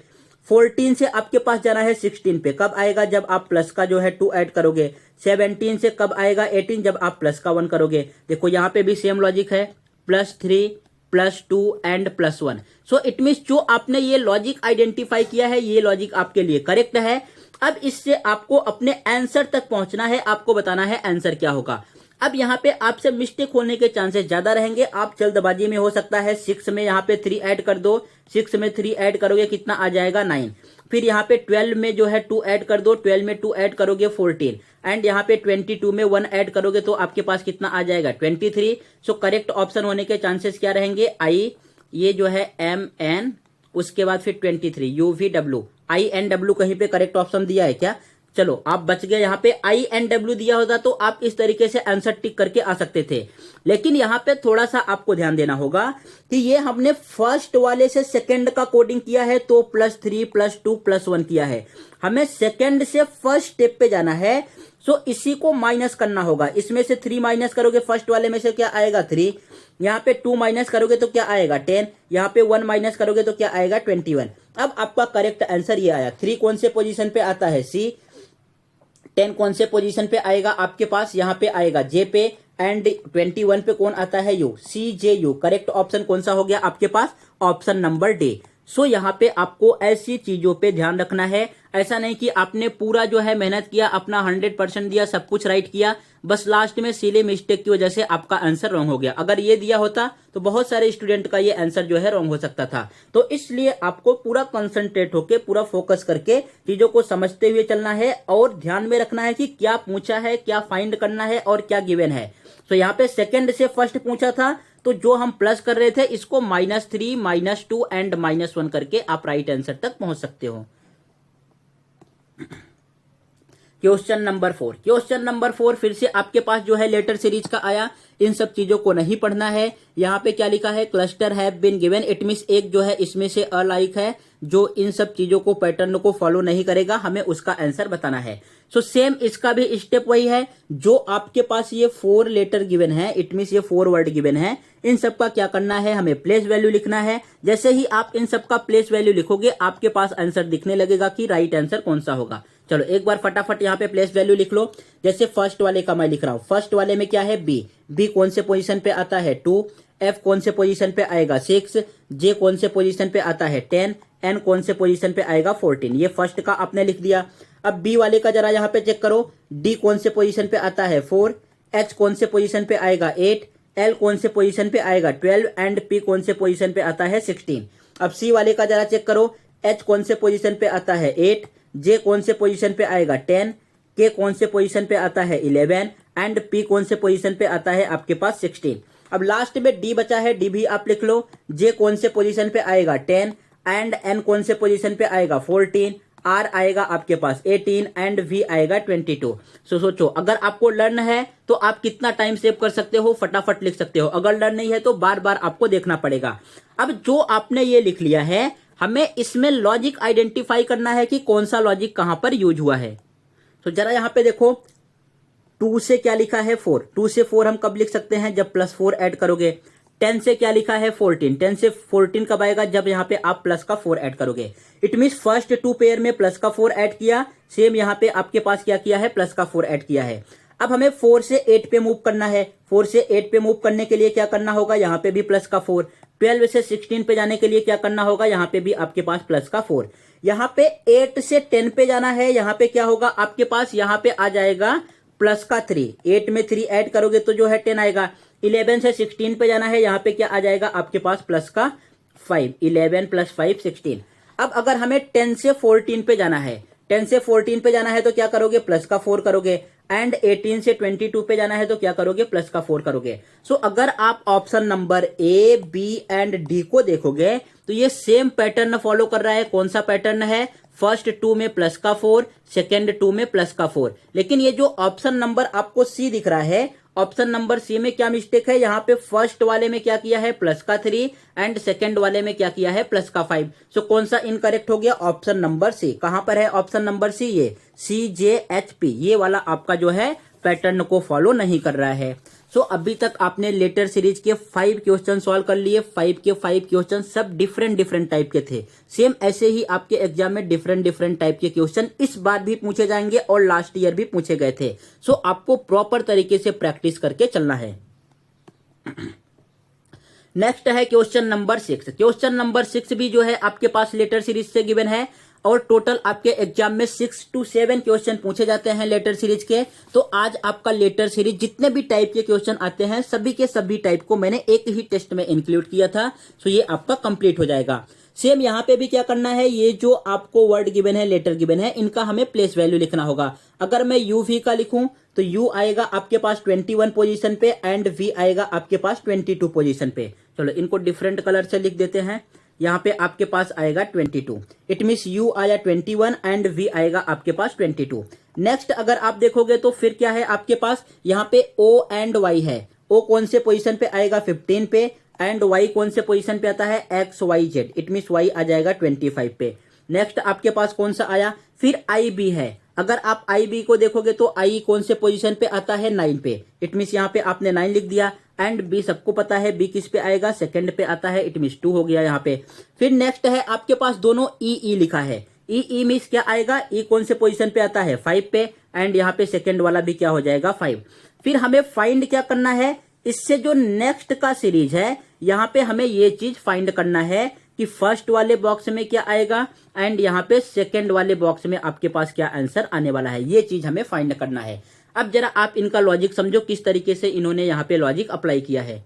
14 से आपके पास जाना है 16 पे, कब आएगा, जब आप प्लस का जो है 2 ऐड करोगे। 17 से कब आएगा, 18, जब आप प्लस का 1 करोगे। देखो यहाँ पे भी सेम लॉजिक है, +3 +2 एंड +1। सो इट मींस जो आपने ये लॉजिक आइडेंटिफाई किया है ये लॉजिक आपके लिए करेक्ट है। अब इससे आपको अपने आंसर तक पहुंचना है, आपको बताना है आंसर क्या होगा। अब यहाँ पे आपसे मिस्टेक होने के चांसेस ज्यादा रहेंगे, आप जल्दबाजी में हो सकता है 6 में यहाँ पे 3 ऐड कर दो। 6 में 3 ऐड करोगे कितना आ जाएगा, 9। फिर यहाँ पे 12 में जो है 2 ऐड कर दो, 12 में 2 ऐड करोगे 14 एंड यहाँ पे 22 में 1 ऐड करोगे तो आपके पास कितना आ जाएगा, 23। सो करेक्ट ऑप्शन होने के चांसेस क्या रहेंगे, आई, ये जो है MN, उसके बाद फिर 23 UVW। INW कहीं पे करेक्ट ऑप्शन दिया है क्या, चलो आप बच गए। यहाँ पे INW दिया होता तो आप इस तरीके से आंसर टिक करके आ सकते थे। लेकिन यहाँ पे थोड़ा सा आपको ध्यान देना होगा कि ये हमने फर्स्ट वाले से सेकंड का कोडिंग किया है तो +3 +2 +1 किया है। हमें सेकंड से फर्स्ट स्टेप पे जाना है, सो इसी को माइनस करना होगा। इसमें से 3 माइनस करोगे, फर्स्ट वाले में से क्या आएगा, 3। यहाँ पे 2 माइनस करोगे तो क्या आएगा, 10। यहाँ पे 1 माइनस करोगे तो क्या आएगा, 21। अब आपका करेक्ट आंसर ये आया। 3 कौन से पोजीशन पे आता है, C। 10 कौन से पोजीशन पे आएगा आपके पास, यहाँ पे आएगा J पे एंड 21 पे कौन आता है, U, C J U. Correct option कौन सा हो गया आपके पास, ऑप्शन नंबर डी। सो यहाँ पे आपको ऐसी चीजों पे ध्यान रखना है। ऐसा नहीं कि आपने पूरा जो है मेहनत किया, अपना 100% दिया, सब कुछ राइट किया, बस लास्ट में सिली मिस्टेक की वजह से आपका आंसर रॉन्ग हो गया। अगर ये दिया होता तो बहुत सारे स्टूडेंट का ये आंसर जो है रॉन्ग हो सकता था। तो इसलिए आपको पूरा कंसंट्रेट होके, पूरा फोकस करके चीजों को समझते हुए चलना है और ध्यान में रखना है कि क्या पूछा है, क्या फाइंड करना है और क्या गिवन है। तो यहाँ पे सेकंड से फर्स्ट पूछा था, तो जो हम प्लस कर रहे थे इसको -3, -2 एंड -1 करके आप राइट आंसर तक पहुंच सकते हो। क्वेश्चन नंबर 4, क्वेश्चन नंबर 4 फिर से आपके पास जो है लेटर सीरीज का आया। इन सब चीजों को नहीं पढ़ना है। यहाँ पे क्या लिखा है, cluster have been given, it means एक जो है इसमें से अलाइक है, जो इन सब चीजों को पैटर्न को फॉलो नहीं करेगा, हमें उसका आंसर बताना है। सो सेम इसका भी स्टेप वही है। जो आपके पास ये 4 लेटर गिवन है, इट मींस ये 4 वर्ड गिवन है, इन सब का क्या करना है, हमें प्लेस वैल्यू लिखना है। जैसे ही आप इन सब का प्लेस वैल्यू लिखोगे आपके पास आंसर दिखने लगेगा कि राइट आंसर कौन सा होगा। चलो एक बार फटाफट यहाँ पे प्लेस वैल्यू लिख लो। जैसे फर्स्ट वाले का मैं लिख रहा हूं, फर्स्ट वाले में क्या है, बी। बी कौन से पोजीशन पे आता है, 2। एफ कौन से पोजीशन पे आएगा, 6। जे कौन से पोजीशन पे आता है, 10। एन कौन से पोजीशन पे आएगा, 14। ये फर्स्ट का आपने लिख दिया। अब बी वाले का जरा यहाँ पे चेक करो, डी कौन से पोजीशन पे आता है, 4। एच कौन से पोजीशन पे आएगा, 8। एल कौन से पोजीशन पे आएगा, 12 एंड पी कौन से पोजीशन पे आता है, 16। अब सी वाले का जरा चेक करो, एच कौन से पोजीशन पे आता है, 8। जे कौन से पोजीशन पे आएगा, 10। के कौन से पोजीशन पे आता है, 11 एंड पी कौन से पोजीशन पे आता है आपके पास, 16। अब लास्ट में डी बचा है, डी भी आप लिख लो। जे कौन से पोजीशन पे आएगा, 10 एंड एन कौन से पोजीशन पे आएगा, 14। आर आएगा आपके पास 18 एंड वी आएगा 22। सो सोचो, अगर आपको लर्न है तो आप कितना टाइम सेव कर सकते हो, फटाफट लिख सकते हो। अगर लर्न नहीं है तो बार बार आपको देखना पड़ेगा। अब जो आपने ये लिख लिया है, हमें इसमें लॉजिक आइडेंटिफाई करना है कि कौन सा लॉजिक कहां पर यूज हुआ है। तो जरा यहां पे देखो, 2 से क्या लिखा है, 4। 2 से 4 हम कब लिख सकते हैं, जब +4 ऐड करोगे। 10 से क्या लिखा है, 14। 10 से 14 कब आएगा, जब यहाँ पे आप प्लस का 4 ऐड करोगे। इट मींस फर्स्ट 2 पेयर में प्लस का 4 ऐड किया, सेम यहाँ पे आपके पास क्या किया है, प्लस का 4 ऐड किया है। अब हमें 4 से 8 पे मूव करना है। 4 से 8 पे मूव करने के लिए क्या करना होगा, यहाँ पे भी प्लस का 4। 12 से 16 पे जाने के लिए क्या करना होगा, यहाँ पे भी आपके पास प्लस का 4। यहाँ पे 8 से 10 पे जाना है, यहाँ पे क्या होगा आपके पास, यहाँ पे आ जाएगा प्लस का 3। 8 में 3 ऐड करोगे तो जो है 10 आएगा। 11 से 16 पे जाना है, यहाँ पे क्या आ जाएगा आपके पास, प्लस का 5। 11 + 5 16। अब अगर हमें 10 से 14 पे जाना है, 10 से 14 पे जाना है तो क्या करोगे, प्लस का 4 करोगे। एंड 18 से 22 पे जाना है तो क्या करोगे, प्लस का 4 करोगे। सो अगर आप option number A, B and D को देखोगे तो ये सेम पैटर्न फॉलो कर रहा है। कौन सा पैटर्न है, फर्स्ट 2 में प्लस का 4, सेकेंड 2 में प्लस का 4। लेकिन ये जो ऑप्शन नंबर आपको सी दिख रहा है, ऑप्शन नंबर सी में क्या मिस्टेक है, यहाँ पे फर्स्ट वाले में क्या किया है, प्लस का 3 एंड सेकेंड वाले में क्या किया है, प्लस का 5। सो कौन सा इनकरेक्ट हो गया, ऑप्शन नंबर सी। कहां पर है ऑप्शन नंबर सी, ये CJHP, ये वाला आपका जो है पैटर्न को फॉलो नहीं कर रहा है। सो अभी तक आपने लेटर सीरीज के 5 क्वेश्चन सॉल्व कर लिए। 5 के 5 क्वेश्चन सब डिफरेंट टाइप के थे। सेम ऐसे ही आपके एग्जाम में डिफरेंट टाइप के क्वेश्चन इस बार भी पूछे जाएंगे और लास्ट ईयर भी पूछे गए थे। सो आपको प्रॉपर तरीके से प्रैक्टिस करके चलना है। नेक्स्ट है क्वेश्चन नंबर 6। क्वेश्चन नंबर 6 भी जो है आपके पास लेटर सीरीज से गिवन है और टोटल आपके एग्जाम में 6 to 7 क्वेश्चन पूछे जाते हैं लेटर सीरीज के। तो आज आपका लेटर सीरीज जितने भी टाइप के क्वेश्चन आते हैं सभी के सभी टाइप को मैंने एक ही टेस्ट में इंक्लूड किया था। सो ये आपका कंप्लीट हो जाएगा। सेम यहाँ पे भी क्या करना है, ये जो आपको वर्ड गिवन है, लेटर गिवन है, इनका हमें प्लेस वैल्यू लिखना होगा। अगर मैं UV का लिखूं तो U आएगा आपके पास 21 पोजीशन पे एंड V आएगा आपके पास 22 पोजीशन पे। चलो इनको डिफरेंट कलर से लिख देते हैं। यहाँ पे आपके पास आएगा 22। इट मीन्स U आया 21 एंड V आएगा आपके पास 22। नेक्स्ट अगर आप देखोगे तो फिर क्या है आपके पास, यहाँ पे O एंड Y है। O कौन से पोजीशन पे आएगा, 15 पे एंड Y कौन से पोजीशन पे आता है, XYZ। इट मीन्स Y आ जाएगा 25 पे। नेक्स्ट आपके पास कौन सा आया, फिर IB है। अगर आप IB को देखोगे तो I कौन से पोजीशन पे आता है, 9 पे। इट मीन्स यहाँ पे आपने 9 लिख दिया एंड B सबको पता है B किस पे आएगा, सेकंड पे आता है। इट मीन्स 2 हो गया यहाँ पे। फिर नेक्स्ट है आपके पास दोनों EE लिखा है। ई मीन्स क्या आएगा, ई कौन से पोजीशन पे आता है 5 पे, एंड यहाँ पे सेकंड वाला भी क्या हो जाएगा 5। फिर हमें फाइंड क्या करना है, इससे जो नेक्स्ट का सीरीज है यहाँ पे हमें ये चीज फाइंड करना है कि फर्स्ट वाले बॉक्स में क्या आएगा एंड यहाँ पे सेकंड वाले बॉक्स में आपके पास क्या आंसर आने वाला है, ये चीज हमें फाइंड करना है। अब जरा आप इनका लॉजिक समझो, किस तरीके से इन्होंने यहाँ पे लॉजिक अप्लाई किया है।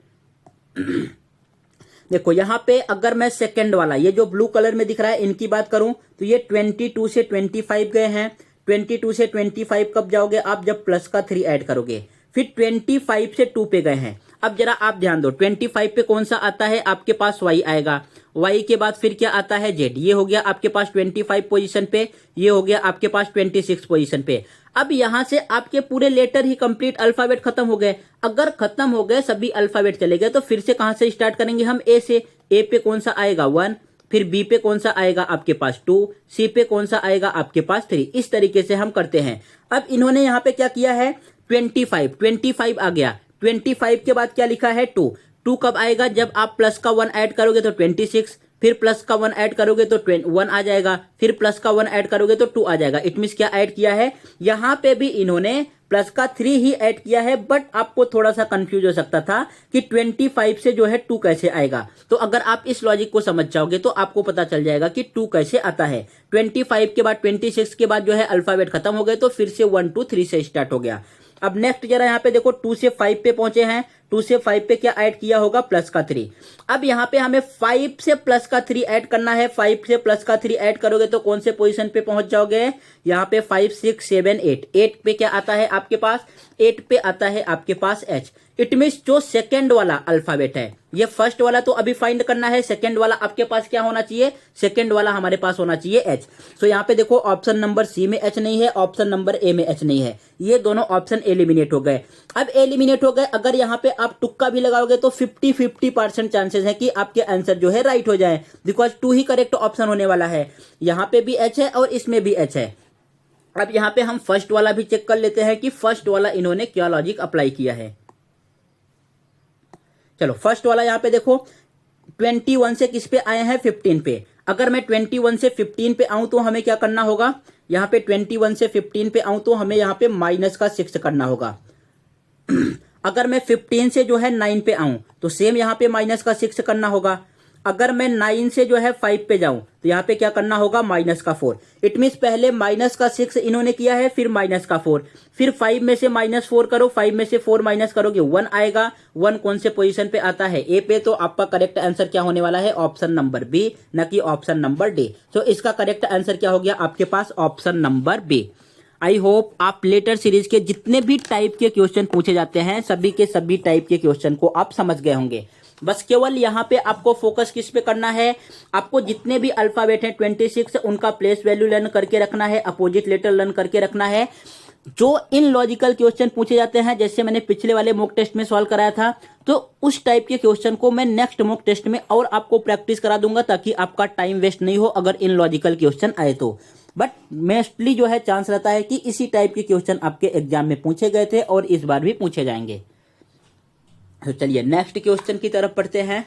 देखो यहाँ पे अगर मैं सेकंड वाला ये जो ब्लू कलर में दिख रहा है इनकी बात करूं तो ये 22 से 25 गए हैं। 22 से 25 कब जाओगे आप, जब प्लस का 3 ऐड करोगे। फिर 25 से 2 पे गए हैं। अब जरा आप ध्यान दो, 25 पे कौन सा आता है आपके पास, y आएगा। y के बाद फिर क्या आता है, z। ये हो गया आपके पास 25 पोजीशन पे, ये हो गया आपके पास 26 पोजीशन पे। अब यहां से आपके पूरे लेटर ही कंप्लीट अल्फाबेट खत्म हो गए। अगर खत्म हो गए, सभी अल्फाबेट चले गए, तो फिर से कहां से स्टार्ट करेंगे हम, ए से। ए पे कौन सा आएगा 1, फिर बी पे कौन सा आएगा आपके पास 2, सी पे कौन सा आएगा आपके पास 3। इस तरीके से हम करते हैं। अब इन्होंने यहाँ पे क्या किया है, 25 आ गया। 25 के बाद क्या लिखा है 2। 2 कब आएगा, जब आप प्लस का 1 ऐड करोगे तो 26, फिर प्लस का 1 ऐड करोगे तो 1 आ जाएगा, फिर प्लस का 1 ऐड करोगे तो 2 आ जाएगा। इट मींस क्या ऐड किया है, यहां पे भी इन्होंने प्लस का 3 ही ऐड किया है। बट आपको थोड़ा सा कंफ्यूज हो सकता था कि 25 से जो है 2 कैसे आएगा। तो अगर आप इस लॉजिक को समझ जाओगे तो आपको पता चल जाएगा कि 2 कैसे आता है। 25 के बाद 26 के बाद जो है अल्फाबेट खत्म हो गए, तो फिर से 1 2 3 से स्टार्ट हो गया। अब नेक्स्ट जरा यहाँ पे देखो, 2 से 5 पे पहुंचे हैं। 2 से 5 पे क्या ऐड किया होगा, प्लस का 3। अब यहाँ पे हमें 5 से प्लस का 3 ऐड करना है। 5 से प्लस का 3 ऐड करोगे तो कौन से पोजीशन पे पहुंच जाओगे, यहाँ पे 5 6 7 8। 8 पे क्या आता है आपके पास, 8 पे आता है आपके पास H। इट मीन्स जो सेकंड वाला अल्फाबेट है, ये फर्स्ट वाला तो अभी फाइंड करना है, सेकंड वाला आपके पास क्या होना चाहिए, सेकंड वाला हमारे पास होना चाहिए H। सो यहाँ पे देखो ऑप्शन नंबर सी में H नहीं है, ऑप्शन नंबर ए में H नहीं है, ये दोनों ऑप्शन एलिमिनेट हो गए। अब एलिमिनेट हो गए, अगर यहाँ पे आप तुक्का भी लगाओगे तो 50-50% चांसेस है कि आपके आंसर जो है राइट हो जाए, बिकॉज 2 ही करेक्ट ऑप्शन होने वाला है। यहाँ पे भी H है और इसमें भी H है। अब यहाँ पे हम फर्स्ट वाला भी चेक कर लेते हैं कि फर्स्ट वाला इन्होंने क्या लॉजिक अप्लाई किया है। चलो फर्स्ट वाला यहाँ पे देखो, 21 से किस पे आए हैं, 15 पे। अगर मैं 21 से 15 पे आऊं तो हमें क्या करना होगा, यहाँ पे 21 से 15 पे आऊं तो हमें यहाँ पे माइनस का 6 करना होगा। अगर मैं 15 से जो है 9 पे आऊं तो सेम यहाँ पे माइनस का 6 करना होगा। अगर मैं 9 से जो है 5 पे जाऊं तो यहाँ पे क्या करना होगा, माइनस का 4। इट मीन्स पहले माइनस का 6 इन्होंने किया है, फिर माइनस का 4, फिर 5 में से -4 करो, 5 में से 4 माइनस करोगे 1 आएगा। 1 कौन से पोजीशन पे आता है, ए पे। तो आपका करेक्ट आंसर क्या होने वाला है, ऑप्शन नंबर बी, न कि ऑप्शन नंबर डी। तो इसका करेक्ट आंसर क्या हो गया आपके पास, option number B. I hope आप लेटर सीरीज के जितने भी टाइप के क्वेश्चन पूछे जाते हैं, सभी के सभी टाइप के क्वेश्चन को आप समझ गए होंगे। बस केवल यहाँ पे आपको फोकस किस पे करना है, आपको जितने भी अल्फाबेट हैं 26 उनका प्लेस वैल्यू लर्न करके रखना है, अपोजिट लेटर लर्न करके रखना है। जो इन लॉजिकल क्वेश्चन पूछे जाते हैं, जैसे मैंने पिछले वाले मॉक टेस्ट में सॉल्व कराया था, तो उस टाइप के क्वेश्चन को मैं नेक्स्ट मॉक टेस्ट में और आपको प्रैक्टिस करा दूंगा, ताकि आपका टाइम वेस्ट नहीं हो अगर इन लॉजिकल क्वेश्चन आए तो। बट मोस्टली जो है चांस रहता है कि इसी टाइप के क्वेश्चन आपके एग्जाम में पूछे गए थे और इस बार भी पूछे जाएंगे। तो चलिए नेक्स्ट क्वेश्चन की तरफ पढ़ते हैं।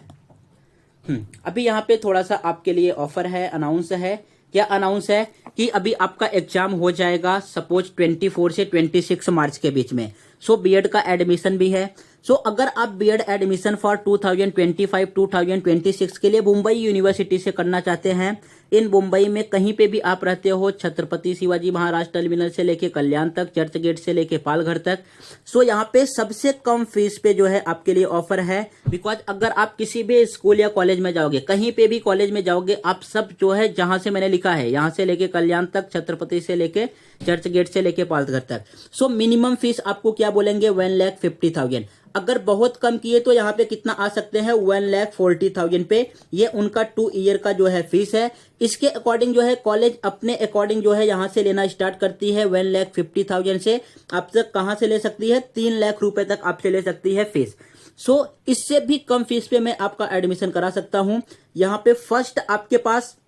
अभी यहाँ पे थोड़ा सा आपके लिए ऑफर है, अनाउंस है। क्या अनाउंस है कि अभी आपका एग्जाम हो जाएगा सपोज 24 से 26 मार्च के बीच में। सो बीएड का एडमिशन भी है। सो अगर आप बीएड एडमिशन फॉर 2025-2026 के लिए मुंबई यूनिवर्सिटी से करना चाहते हैं, इन मुंबई में कहीं पे भी आप रहते हो, छत्रपति शिवाजी महाराज टर्मिनल से लेके कल्याण तक, चर्च गेट से लेके पालघर तक, सो यहाँ पे सबसे कम फीस पे जो है आपके लिए ऑफर है। बिकॉज अगर आप किसी भी स्कूल या कॉलेज में जाओगे, कहीं पे भी कॉलेज में जाओगे, आप सब जो है जहां से मैंने लिखा है, यहाँ से लेके कल्याण तक, छत्रपति से लेके चर्च गेट से लेके पालघर तक, सो मिनिमम फीस आपको क्या बोलेंगे, 1,50,000। अगर बहुत कम किए तो यहाँ पे कितना आ सकते हैं, 1,40,000 पे। ये उनका 2 ईयर का जो है फीस है। इसके अकॉर्डिंग जो है कॉलेज अपने अकॉर्डिंग जो है यहाँ से लेना स्टार्ट करती है 1,50,000 से। आप तक कहाँ से ले सकती है, 3 लाख रुपए तक आपसे ले सकती है फीस। सो इससे भी कम फीस पे मैं आपका एडमिशन करा सकता हूँ। यहाँ पे फर्स्ट आपके पास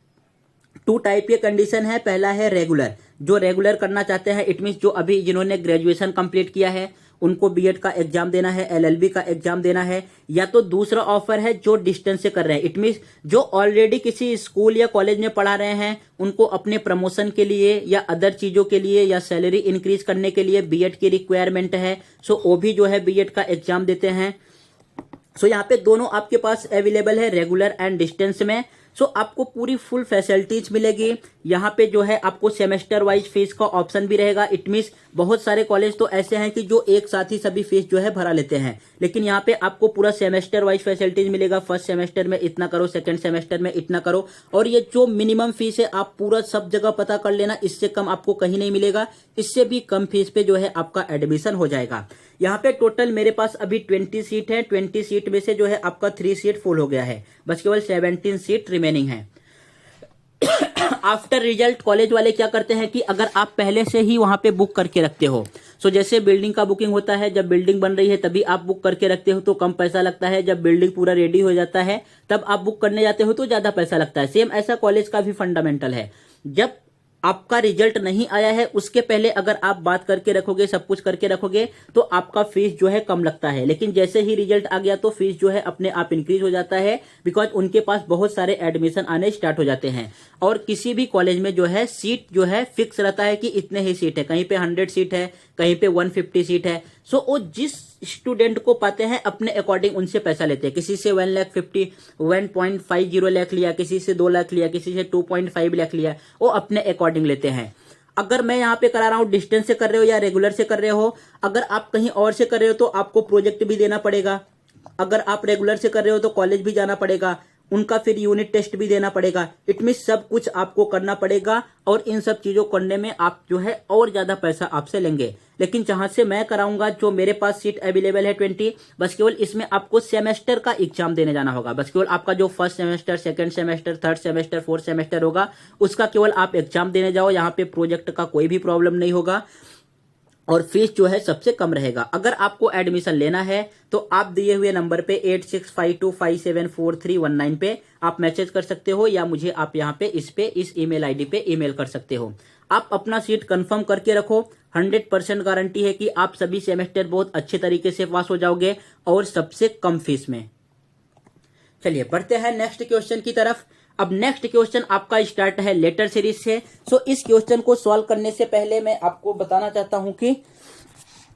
2 टाइप के कंडीशन है। पहला है रेगुलर, जो रेगुलर करना चाहते हैं, इट मीन्स जो अभी जिन्होंने ग्रेजुएशन कंप्लीट किया है उनको बीएड का एग्जाम देना है, एलएलबी का एग्जाम देना है, या तो दूसरा ऑफर है जो डिस्टेंस से कर रहे हैं। इट मीन्स जो ऑलरेडी किसी स्कूल या कॉलेज में पढ़ा रहे हैं उनको अपने प्रमोशन के लिए या अदर चीजों के लिए या सैलरी इंक्रीज करने के लिए बीएड की रिक्वायरमेंट है, सो वो भी जो है बीएड का एग्जाम देते हैं। सो यहाँ पे दोनों आपके पास अवेलेबल है, रेगुलर एंड डिस्टेंस में। सो आपको पूरी फुल फैसिलिटीज मिलेगी। यहाँ पे जो है आपको सेमेस्टर वाइज फीस का ऑप्शन भी रहेगा। इट मीन्स बहुत सारे कॉलेज तो ऐसे हैं कि जो एक साथ ही सभी फीस जो है भरा लेते हैं, लेकिन यहाँ पे आपको पूरा सेमेस्टर वाइज फैसिलिटीज मिलेगा। फर्स्ट सेमेस्टर में इतना करो, सेकंड सेमेस्टर में इतना करो, और ये जो मिनिमम फीस है आप पूरा सब जगह पता कर लेना, इससे कम आपको कहीं नहीं मिलेगा। इससे भी कम फीस पे जो है आपका एडमिशन हो जाएगा। यहाँ पे टोटल मेरे पास अभी 20 सीट है। 20 सीट में से जो है आपका 3 सीट फुल हो गया है, बस केवल 17 सीट रिमेनिंग है। आफ्टर रिजल्ट कॉलेज वाले क्या करते हैं कि अगर आप पहले से ही वहां पे बुक करके रखते हो, सो जैसे बिल्डिंग का बुकिंग होता है, जब बिल्डिंग बन रही है तभी आप बुक करके रखते हो तो कम पैसा लगता है, जब बिल्डिंग पूरा रेडी हो जाता है तब आप बुक करने जाते हो तो ज्यादा पैसा लगता है। सेम ऐसा कॉलेज का भी फंडामेंटल है। जब आपका रिजल्ट नहीं आया है उसके पहले अगर आप बात करके रखोगे, सब कुछ करके रखोगे, तो आपका फीस जो है कम लगता है, लेकिन जैसे ही रिजल्ट आ गया तो फीस जो है अपने आप इंक्रीज हो जाता है, बिकॉज उनके पास बहुत सारे एडमिशन आने स्टार्ट हो जाते हैं। और किसी भी कॉलेज में जो है सीट जो है फिक्स रहता है कि इतने ही सीट है, कहीं पे 100 सीट है, कहीं पे 150 सीट है। सो वो जिस स्टूडेंट को पाते हैं अपने अकॉर्डिंग उनसे पैसा लेते हैं। किसी से 1,50,000 लाख लिया, किसी से 2 लाख लिया, किसी से 2.5 लाख लिया, वो अपने अकॉर्डिंग लेते हैं। अगर मैं यहाँ पे करा रहा हूँ, डिस्टेंस से कर रहे हो या रेगुलर से कर रहे हो, अगर आप कहीं और से कर रहे हो तो आपको प्रोजेक्ट भी देना पड़ेगा। अगर आप रेगुलर से कर रहे हो तो कॉलेज भी जाना पड़ेगा, उनका फिर यूनिट टेस्ट भी देना पड़ेगा। इट मीन सब कुछ आपको करना पड़ेगा, और इन सब चीजों करने में आप जो है और ज्यादा पैसा आपसे लेंगे। लेकिन जहां से मैं कराऊंगा, जो मेरे पास सीट अवेलेबल है 20, बस केवल इसमें आपको सेमेस्टर का एग्जाम देने जाना होगा। बस केवल आपका जो first semester, second semester, third semester, fourth semester होगा उसका केवल आप एग्जाम देने जाओ। यहाँ पे प्रोजेक्ट का कोई भी प्रॉब्लम नहीं होगा, और फीस जो है सबसे कम रहेगा। अगर आपको एडमिशन लेना है तो आप दिए हुए नंबर पे 8652574319 पे आप मैसेज कर सकते हो, या मुझे आप यहाँ पे इस ईमेल आईडी पे ईमेल कर सकते हो। आप अपना सीट कंफर्म करके रखो। 100% गारंटी है कि आप सभी सेमेस्टर बहुत अच्छे तरीके से पास हो जाओगे, और सबसे कम फीस में। चलिए बढ़ते हैं नेक्स्ट क्वेश्चन की तरफ। अब नेक्स्ट क्वेश्चन आपका स्टार्ट है लेटर सीरीज से। सो इस क्वेश्चन को सॉल्व करने से पहले मैं आपको बताना चाहता हूं कि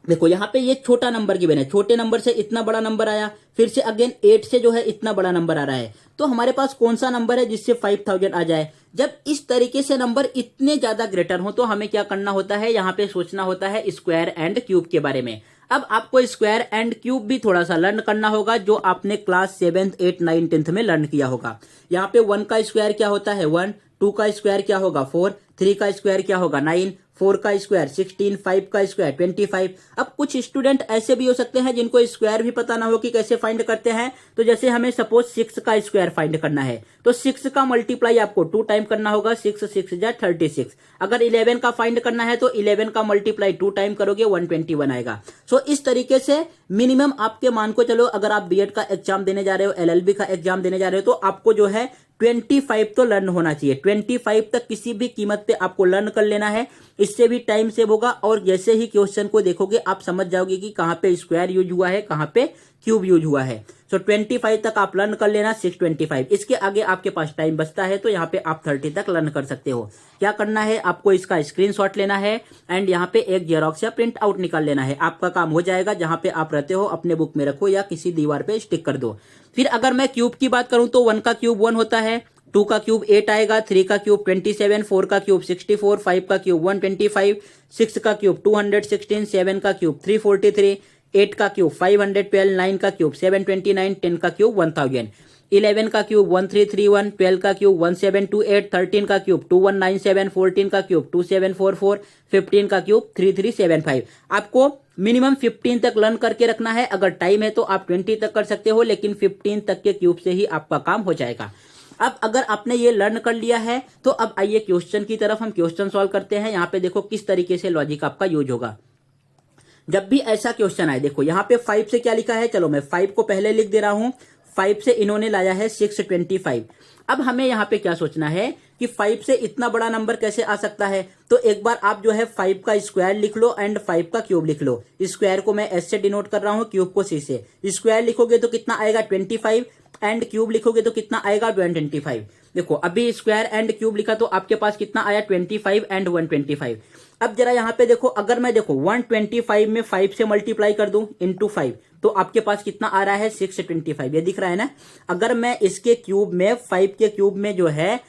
देखो यहाँ पे ये छोटा नंबर गिवन है, छोटे नंबर से इतना बड़ा नंबर आया, फिर से अगेन 8 से जो है इतना बड़ा नंबर आ रहा है। तो हमारे पास कौन सा नंबर है जिससे 5000 आ जाए? जब इस तरीके से नंबर इतने ज्यादा ग्रेटर हो तो हमें क्या करना होता है, यहाँ पे सोचना होता है स्क्वायर एंड क्यूब के बारे में। अब आपको स्क्वायर एंड क्यूब भी थोड़ा सा लर्न करना होगा, जो आपने class 7th 8th 9th 10th में लर्न किया होगा। यहाँ पे 1 का स्क्वायर क्या होता है 1, 2 का स्क्वायर क्या होगा 4, 3 का स्क्वायर क्या होगा 9, 4 का स्क्वायर 16, 5 का स्क्वायर 25। अब कुछ स्टूडेंट ऐसे भी हो सकते हैं जिनको स्क्वायर भी पता ना हो कि कैसे फाइंड करते हैं। तो जैसे हमें सपोज 6 का स्क्वायर फाइंड करना है तो 6 का मल्टीप्लाई आपको 2 टाइम करना होगा, 6 6 जा 36। अगर 11 का फाइंड करना है तो 11 का मल्टीप्लाई 2 टाइम करोगे 121 आएगा। सो इस तरीके से मिनिमम आपके मान को चलो, अगर आप बीएड का एग्जाम देने जा रहे हो, एलएलबी का एग्जाम देने जा रहे हो, तो आपको जो है 25 तो लर्न होना चाहिए। 25 तक किसी भी कीमत पे आपको लर्न कर लेना है, इससे भी टाइम सेव होगा। और जैसे ही क्वेश्चन को देखोगे आप समझ जाओगे कि कहां पे स्क्वायर यूज हुआ है, कहां पे क्यूब यूज हुआ है। सो 25 तक आप लर्न कर लेना, 625। इसके आगे आपके पास टाइम बचता है तो यहाँ पे आप 30 तक लर्न कर सकते हो। क्या करना है, आपको इसका स्क्रीनशॉट लेना है एंड यहाँ पे एक जेरोक्स या प्रिंट आउट निकाल लेना है। आपका काम हो जाएगा। जहां पे आप रहते हो अपने बुक में रखो या किसी दीवार पे स्टिक कर दो। फिर अगर मैं क्यूब की बात करूं तो 1 का क्यूब 1 होता है, 2 का क्यूब 8 आएगा, 3 का क्यूब 27, 4 का क्यूब 64, 5 का क्यूब 125, 6 का क्यूब 216, 7 का क्यूब 343, 8 का क्यूब 512, 9 का क्यूब 729, 10 का क्यूब 1000, 11 का क्यूब 1331, 12 का क्यूब 1728, 13 का क्यूब 2197, 14 का क्यूब 2744, 15 का क्यूब 3375। आपको मिनिमम 15 तक लर्न करके रखना है। अगर टाइम है तो आप 20 तक कर सकते हो, लेकिन 15 तक के क्यूब से ही आपका काम हो जाएगा। अब अगर आपने ये लर्न कर लिया है तो अब आइए क्वेश्चन की तरफ, हम क्वेश्चन सॉल्व करते हैं। यहाँ पे देखो किस तरीके से लॉजिक आपका यूज होगा। जब भी ऐसा क्वेश्चन आए, देखो यहाँ पे 5 से क्या लिखा है, चलो मैं 5 को पहले लिख दे रहा हूं। 5 से इन्होंने लाया है 625। अब हमें यहाँ पे क्या सोचना है कि 5 से इतना बड़ा नंबर कैसे आ सकता है। तो एक बार आप जो है 5 का स्क्वायर लिख लो एंड 5 का क्यूब लिख लो। स्क्वायर को मैं एस से डिनोट कर रहा हूं, क्यूब को सी से। स्क्वायर लिखोगे तो कितना आएगा 25 एंड क्यूब लिखोगे तो कितना आएगा 125। देखो अभी स्क्वायर एंड क्यूब लिखा तो आपके पास कितना आया 25 एंड 125। अब जरा यहाँ पे देखो, अगर मैं देखो 125 में 5 से मल्टीप्लाई कर दूं इंटू 5 तो आपके पास कितना आ रहा है 625। ये दिख रहा है ना। अगर मैं इसके क्यूब में 5 के क्यूब में जो है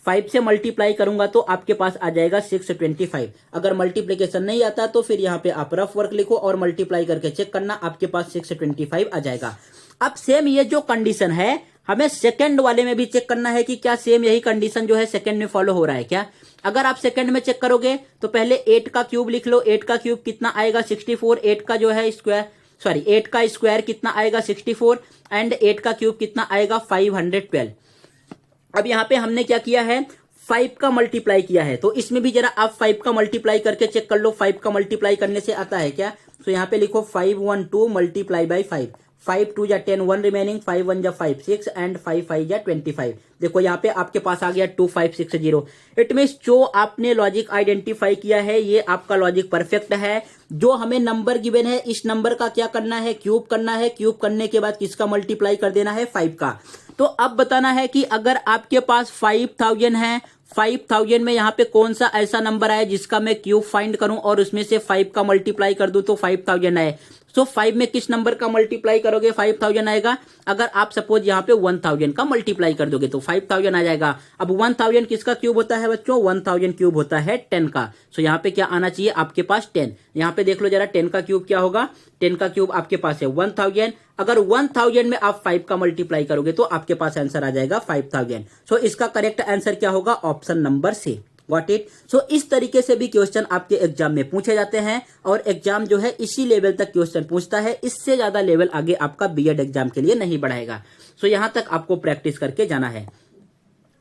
5 से मल्टीप्लाई करूंगा तो आपके पास आ जाएगा 625। अगर मल्टीप्लीकेशन नहीं आता तो फिर यहाँ पे आप रफ वर्क लिखो और मल्टीप्लाई करके चेक करना, आपके पास 625 आ जाएगा। अब सेम ये जो कंडीशन है हमें सेकंड वाले में भी चेक करना है कि क्या सेम यही कंडीशन जो है सेकंड में फॉलो हो रहा है क्या। अगर आप सेकंड में चेक करोगे तो पहले 8 का क्यूब लिख लो। 8 का क्यूब कितना आएगा 64। 8 का जो है स्क्वायर 8 का स्क्वायर कितना आएगा 64 एंड 8 का क्यूब कितना आएगा 512। अब यहाँ पे हमने क्या किया है 5 का मल्टीप्लाई किया है, तो इसमें भी जरा आप 5 का मल्टीप्लाई करके चेक कर लो 5 का मल्टीप्लाई करने से आता है क्या। तो यहाँ पे लिखो 512 मल्टीप्लाई बाई 5। 5 2 जा 10, 1 रिमेनिंग, 5 1 जा 5 6 एंड 5 5 जा 25। देखो यहाँ पे आपके पास आ गया 2560। इट मीन्स जो आपने लॉजिक आइडेंटिफाई किया है ये आपका लॉजिक परफेक्ट है। जो हमें नंबर गिवन है इस नंबर का क्या करना है क्यूब करना है। क्यूब करने के बाद किसका मल्टीप्लाई कर देना है 5 का। तो अब बताना है कि अगर आपके पास 5000 है, 5000 में यहाँ पे कौन सा ऐसा नंबर आए जिसका मैं क्यूब फाइंड करूं और उसमें से 5 का मल्टीप्लाई कर दूं तो 5000 आए। सो 5 में किस नंबर का मल्टीप्लाई करोगे 5000 आएगा। अगर आप सपोज यहाँ पे 1000 का मल्टीप्लाई कर दोगे तो 5000 आ जाएगा। अब 1000 किसका क्यूब होता है बच्चों 1000 क्यूब होता है 10 का। सो यहाँ पे क्या आना चाहिए आपके पास 10। यहाँ पे देख लो जरा 10 का क्यूब क्या होगा। 10 का क्यूब आपके पास है 1000। अगर 1000 में आप 5 का मल्टीप्लाई करोगे तो आपके पास आंसर आ जाएगा 5000। सो इसका करेक्ट आंसर क्या होगा option number C. Got it? So इस तरीके से भी क्वेश्चन आपके एग्जाम में पूछे जाते हैं और एग्जाम जो है इसी लेवल तक क्वेश्चन पूछता है। इससे ज्यादा लेवल आगे आपका बीएड एग्जाम के लिए नहीं बढ़ाएगा। सो यहां तक आपको प्रैक्टिस करके जाना है।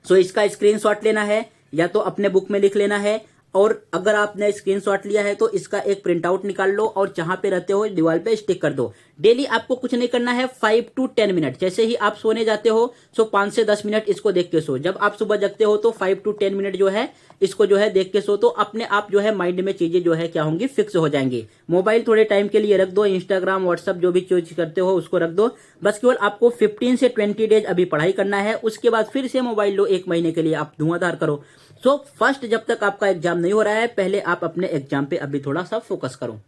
सो इसका स्क्रीनशॉट लेना है या तो अपने बुक में लिख लेना है, और अगर आपने स्क्रीनशॉट लिया है तो इसका एक प्रिंट आउट निकाल लो और जहां पे रहते हो दीवार पे स्टिक कर दो। डेली आपको कुछ नहीं करना है 5 to 10 मिनट। जैसे ही आप सोने जाते हो सो 5 से 10 मिनट इसको देख के सो। जब आप सुबह जगते हो तो 5 to 10 मिनट जो है इसको जो है देख के सो, तो अपने आप जो है माइंड में चीजें जो है क्या होंगी फिक्स हो जाएंगी। मोबाइल थोड़े टाइम के लिए रख दो, इंस्टाग्राम व्हाट्सअप जो भी चीज करते हो उसको रख दो। बस केवल आपको 15 से 20 डेज अभी पढ़ाई करना है, उसके बाद फिर से मोबाइल लो, 1 महीने के लिए आप धुआंधार करो। सो फर्स्ट जब तक आपका एग्जाम नहीं हो रहा है पहले आप अपने एग्जाम पे अभी थोड़ा सा फोकस करो।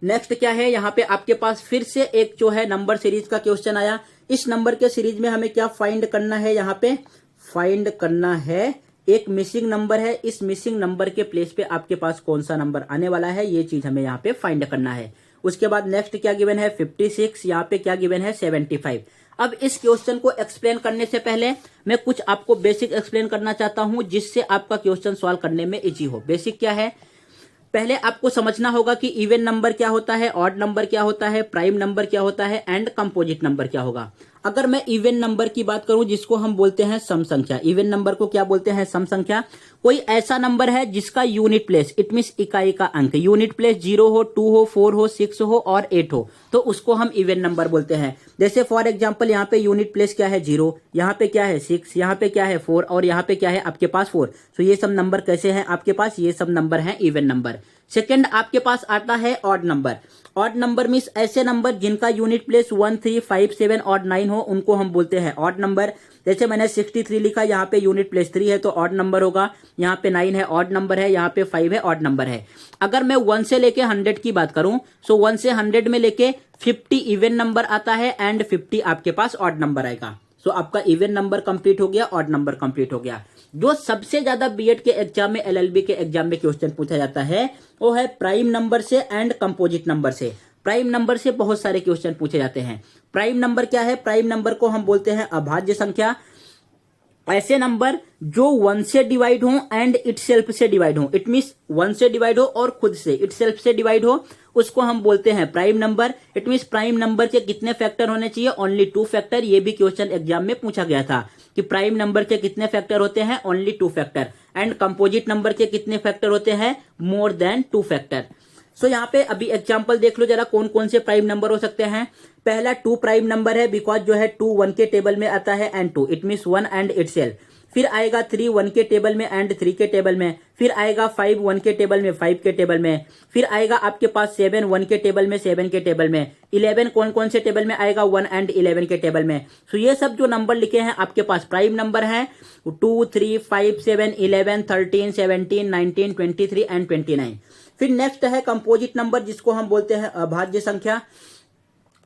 नेक्स्ट क्या है यहाँ पे आपके पास फिर से एक जो है नंबर सीरीज का क्वेश्चन आया। इस नंबर के सीरीज में हमें क्या फाइंड करना है, यहाँ पे फाइंड करना है एक मिसिंग नंबर है। इस मिसिंग नंबर के प्लेस पे आपके पास कौन सा नंबर आने वाला है ये चीज हमें यहाँ पे फाइंड करना है। उसके बाद नेक्स्ट क्या गिवन है 56, यहाँ पे क्या गिवन है 75। अब इस क्वेश्चन को एक्सप्लेन करने से पहले मैं कुछ आपको बेसिक एक्सप्लेन करना चाहता हूं जिससे आपका क्वेश्चन सॉल्व करने में इजी हो। बेसिक क्या है, पहले आपको समझना होगा कि इवन नंबर क्या होता है, ऑड नंबर क्या होता है, प्राइम नंबर क्या होता है एंड कंपोजिट नंबर क्या होगा। अगर मैं इवन नंबर की बात करूं जिसको हम बोलते हैं सम संख्या, इवन नंबर को क्या बोलते हैं सम संख्या। कोई ऐसा नंबर है जिसका यूनिट प्लेस इट मींस इकाई का अंक यूनिट प्लेस 0 हो, 2 हो, 4 हो, 6 हो और 8 हो तो उसको हम इवन नंबर बोलते हैं। जैसे फॉर एग्जांपल यहाँ पे यूनिट प्लेस क्या है 0, यहाँ पे क्या है 6, यहाँ पे क्या है 4 और यहाँ पे क्या है आपके पास 4। तो ये सब नंबर कैसे हैं आपके पास, ये सब नंबर हैं इवन नंबर। सेकंड आपके पास आता है odd number. Odd number means ऐसे नंबर जिनका यूनिट प्लेस 1, 3, 5, 7 और 9 हो उनको हम बोलते हैं ऑड नंबर। जैसे मैंने 63 लिखा, यहाँ पे यूनिट प्लेस 3 है तो ऑड नंबर होगा, यहाँ पे 9 है ऑड नंबर है, यहाँ पे 5 है ऑड नंबर है। अगर मैं 1 से लेके 100 की बात करूं सो 1 से 100 में लेके 50 इवन नंबर आता है एंड 50 आपके पास ऑड नंबर आएगा। सो आपका इवन नंबर कंप्लीट हो गया, ऑड नंबर कंप्लीट हो गया। जो सबसे ज्यादा बीएड के एग्जाम में एलएलबी के एग्जाम में क्वेश्चन पूछा जाता है वो है प्राइम नंबर से एंड कंपोजिट नंबर से। प्राइम नंबर से बहुत सारे क्वेश्चन पूछे जाते हैं। प्राइम नंबर क्या है, प्राइम नंबर को हम बोलते हैं अभाज्य संख्या। ऐसे नंबर जो 1 से डिवाइड हो एंड इटसेल्फ से डिवाइड हो, इट मींस 1 से डिवाइड हो और खुद से इटसेल्फ से डिवाइड हो, उसको हम बोलते हैं prime number. It means prime number के कितने फैक्टर होने चाहिए, ओनली 2 फैक्टर। ये भी क्वेश्चन एग्जाम में पूछा गया था कि प्राइम नंबर के कितने फैक्टर होते हैं, only 2 factor. And composite number के कितने फैक्टर होते हैं, मोर देन 2 फैक्टर। सो यहाँ पे अभी एग्जाम्पल देख लो जरा कौन कौन से प्राइम नंबर हो सकते हैं। पहला 2 प्राइम नंबर है बिकॉज जो है 2 1 के टेबल में आता है and 2 it means 1 and itself. फिर आएगा 3 1 के टेबल में एंड 3 के टेबल में, फिर आएगा 5 1 के टेबल में 5 के टेबल में, फिर आएगा आपके पास 7 1 के टेबल में 7 के टेबल में, 11 कौन कौन से टेबल में आएगा 1 एंड 11 के टेबल में। सो ये सब जो नंबर लिखे हैं आपके पास प्राइम नंबर है 2 3 5 7 11 13 17 19 23 एंड 29। फिर नेक्स्ट है कंपोजिट नंबर जिसको हम बोलते हैं अभाज्य संख्या।